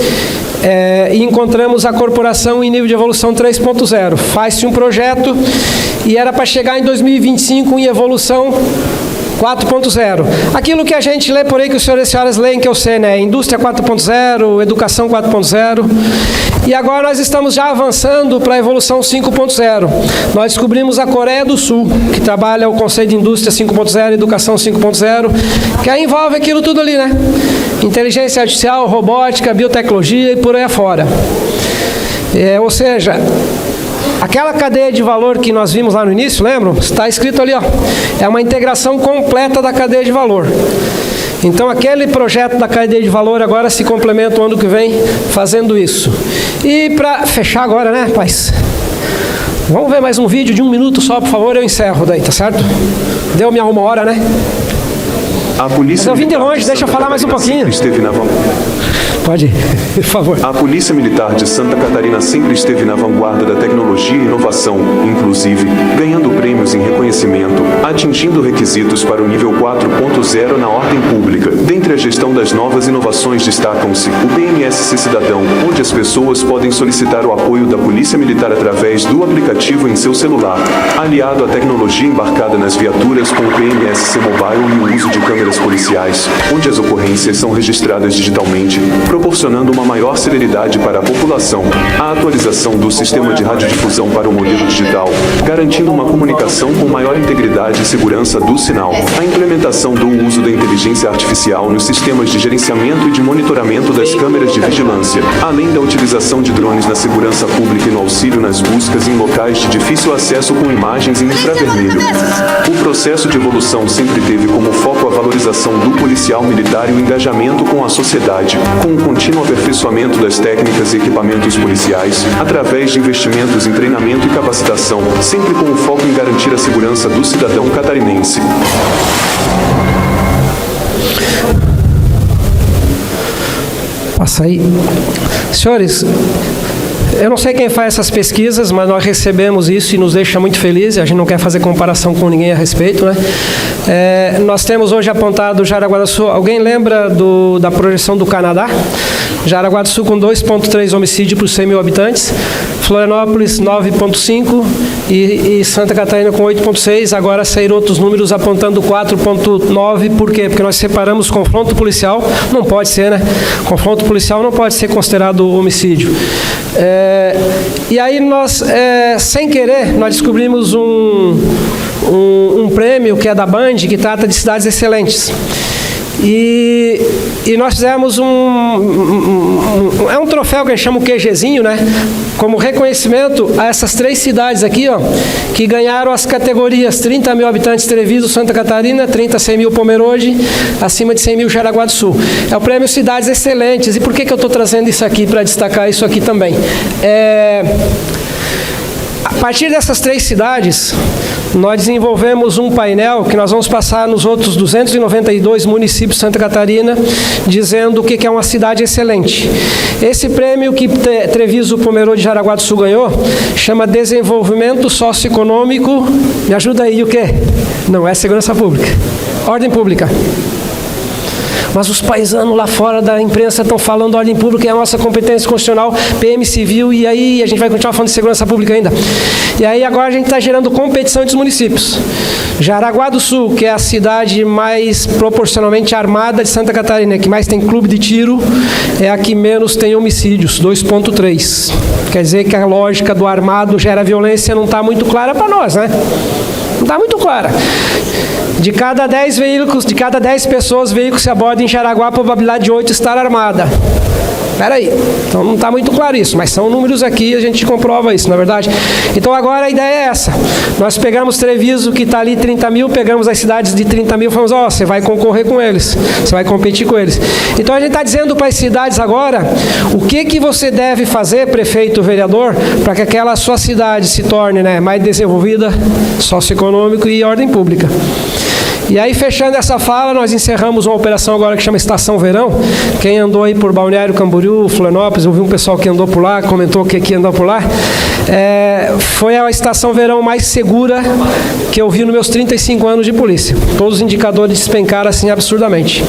e encontramos a corporação em nível de evolução 3.0. Faz-se um projeto e era para chegar em 2025 em evolução 4.0. Aquilo que a gente lê por aí, que os senhores e senhoras leem, que eu sei, né? Indústria 4.0, educação 4.0. E agora nós estamos já avançando para a evolução 5.0. Nós descobrimos a Coreia do Sul, que trabalha o conceito de indústria 5.0, educação 5.0, que aí envolve aquilo tudo ali, né? Inteligência artificial, robótica, biotecnologia e por aí afora. Ou seja, aquela cadeia de valor que nós vimos lá no início, lembram? Está escrito ali, ó. É uma integração completa da cadeia de valor. Então, aquele projeto da cadeia de valor agora se complementa o ano que vem fazendo isso. E para fechar agora, né, Paes? Vamos ver mais um vídeo de 1 minuto só, por favor, eu encerro daí, tá certo? Deu minha 1 hora, né? A polícia eu vim de longe, deixa eu falar mais um pouquinho. Esteve na Pode ir, por favor. A Polícia Militar de Santa Catarina sempre esteve na vanguarda da tecnologia e inovação, inclusive ganhando prêmios em reconhecimento, atingindo requisitos para o nível 4.0 na ordem pública. Dentre a gestão das novas inovações destacam-se o PMSC Cidadão, onde as pessoas podem solicitar o apoio da Polícia Militar através do aplicativo em seu celular, aliado à tecnologia embarcada nas viaturas com o PMSC Mobile e o uso de câmeras policiais, onde as ocorrências são registradas digitalmente, proporcionando uma maior celeridade para a população, a atualização do sistema de radiodifusão para o modelo digital, garantindo uma comunicação com maior integridade e segurança do sinal, a implementação do uso da inteligência artificial nos sistemas de gerenciamento e de monitoramento das câmeras de vigilância, além da utilização de drones na segurança pública e no auxílio nas buscas em locais de difícil acesso com imagens em infravermelho. O processo de evolução sempre teve como foco a valorização do policial militar e o engajamento com a sociedade, com o contínuo aperfeiçoamento das técnicas e equipamentos policiais, através de investimentos em treinamento e capacitação, sempre com o foco em garantir a segurança do cidadão catarinense. Passa aí. Senhores, eu não sei quem faz essas pesquisas, mas nós recebemos isso e nos deixa muito felizes. A gente não quer fazer comparação com ninguém a respeito, né? Nós temos hoje apontado Jaraguá do Sul. Alguém lembra da projeção do Canadá? Jaraguá do Sul com 2,3 homicídios por 100 mil habitantes. Florianópolis 9,5 e Santa Catarina com 8,6. Agora saíram outros números apontando 4,9. Por quê? Porque nós separamos confronto policial. Não pode ser, né? Confronto policial não pode ser considerado homicídio. E aí nós, sem querer, nós descobrimos um prêmio que é da Band, que trata de cidades excelentes. E nós fizemos um troféu que a gente chama o QGzinho, né? Como reconhecimento a essas 3 cidades aqui, ó, que ganharam as categorias 30 mil habitantes Treviso, Santa Catarina, 30 100 mil Pomerode, acima de 100 mil Jaraguá do Sul. É o prêmio Cidades Excelentes. E por que eu estou trazendo isso aqui? Para destacar isso aqui também. A partir dessas 3 cidades, nós desenvolvemos um painel que nós vamos passar nos outros 292 municípios de Santa Catarina, dizendo o que é uma cidade excelente. Esse prêmio que Treviso, Pomerode e Jaraguá do Sul ganhou, chama Desenvolvimento Socioeconômico. Me ajuda aí, o quê? Não é segurança pública. Ordem pública. mas os paisanos lá fora da imprensa estão falando ordem pública e a nossa competência constitucional, PM Civil, e aí a gente vai continuar falando de segurança pública ainda. E aí agora a gente está gerando competição entre os municípios. Jaraguá do Sul, que é a cidade mais proporcionalmente armada de Santa Catarina, que mais tem clube de tiro, é a que menos tem homicídios, 2,3. Quer dizer que a lógica do armado gera violência não está muito clara para nós, né? Não está muito clara. De cada 10 veículos, de cada 10 pessoas, veículos se abordam em Jaraguá, a probabilidade de 8 estar armada. Espera aí, então não está muito claro isso, mas são números aqui e a gente comprova isso, na verdade. Então agora a ideia é essa. Nós pegamos Treviso, que está ali 30 mil, pegamos as cidades de 30 mil e falamos, ó, você vai concorrer com eles, você vai competir com eles. Então a gente está dizendo para as cidades agora o que você deve fazer, prefeito, vereador, para que aquela sua cidade se torne, né, mais desenvolvida, socioeconômico e ordem pública. E aí, fechando essa fala, nós encerramos uma operação agora que chama Estação Verão. Quem andou aí por Balneário Camboriú, Florianópolis, eu vi um pessoal que andou por lá, comentou que andou por lá. Foi a Estação Verão mais segura que eu vi nos meus 35 anos de polícia. Todos os indicadores despencaram assim absurdamente.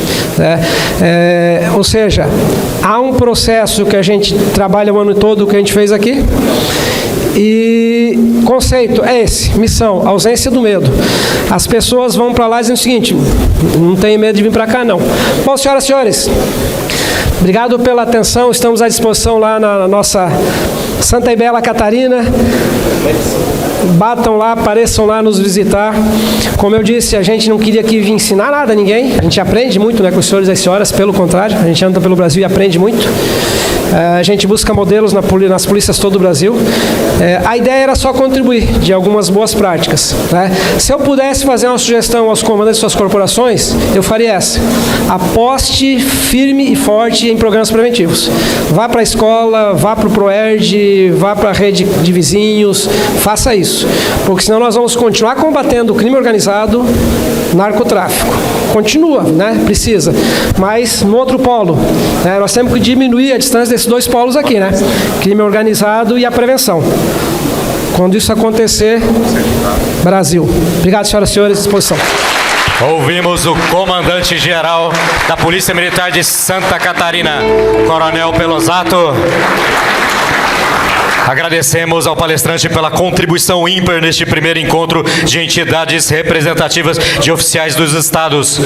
Ou seja, há um processo que a gente trabalha o ano todo, que a gente fez aqui. E conceito é esse, missão, ausência do medo. As pessoas vão para lá dizendo o seguinte, não tenho medo de vir para cá não. Bom, senhoras e senhores, obrigado pela atenção, estamos à disposição lá na nossa Santa e Bela Catarina. Batam lá, apareçam lá nos visitar. Como eu disse, a gente não queria aqui vir ensinar nada a ninguém. A gente aprende muito, né, com os senhores e as senhoras, pelo contrário. A gente anda pelo Brasil e aprende muito. A gente busca modelos nas polícias todo o Brasil. A ideia era só contribuir de algumas boas práticas, né? Se eu pudesse fazer uma sugestão aos comandantes de suas corporações, eu faria essa. Aposte firme e forte em programas preventivos. Vá para a escola, vá para o ProERD, vá para a rede de vizinhos, faça isso. Porque senão nós vamos continuar combatendo o crime organizado, narcotráfico. Continua, né? Precisa. Mas no outro polo, né? Nós temos que diminuir a distância desses dois polos aqui, né? Crime organizado e a prevenção. Quando isso acontecer, Brasil. Obrigado, senhoras e senhores, à disposição. Ouvimos o comandante-geral da Polícia Militar de Santa Catarina, Coronel Pelosato. Agradecemos ao palestrante pela contribuição ímpar neste primeiro encontro de entidades representativas de oficiais dos estados.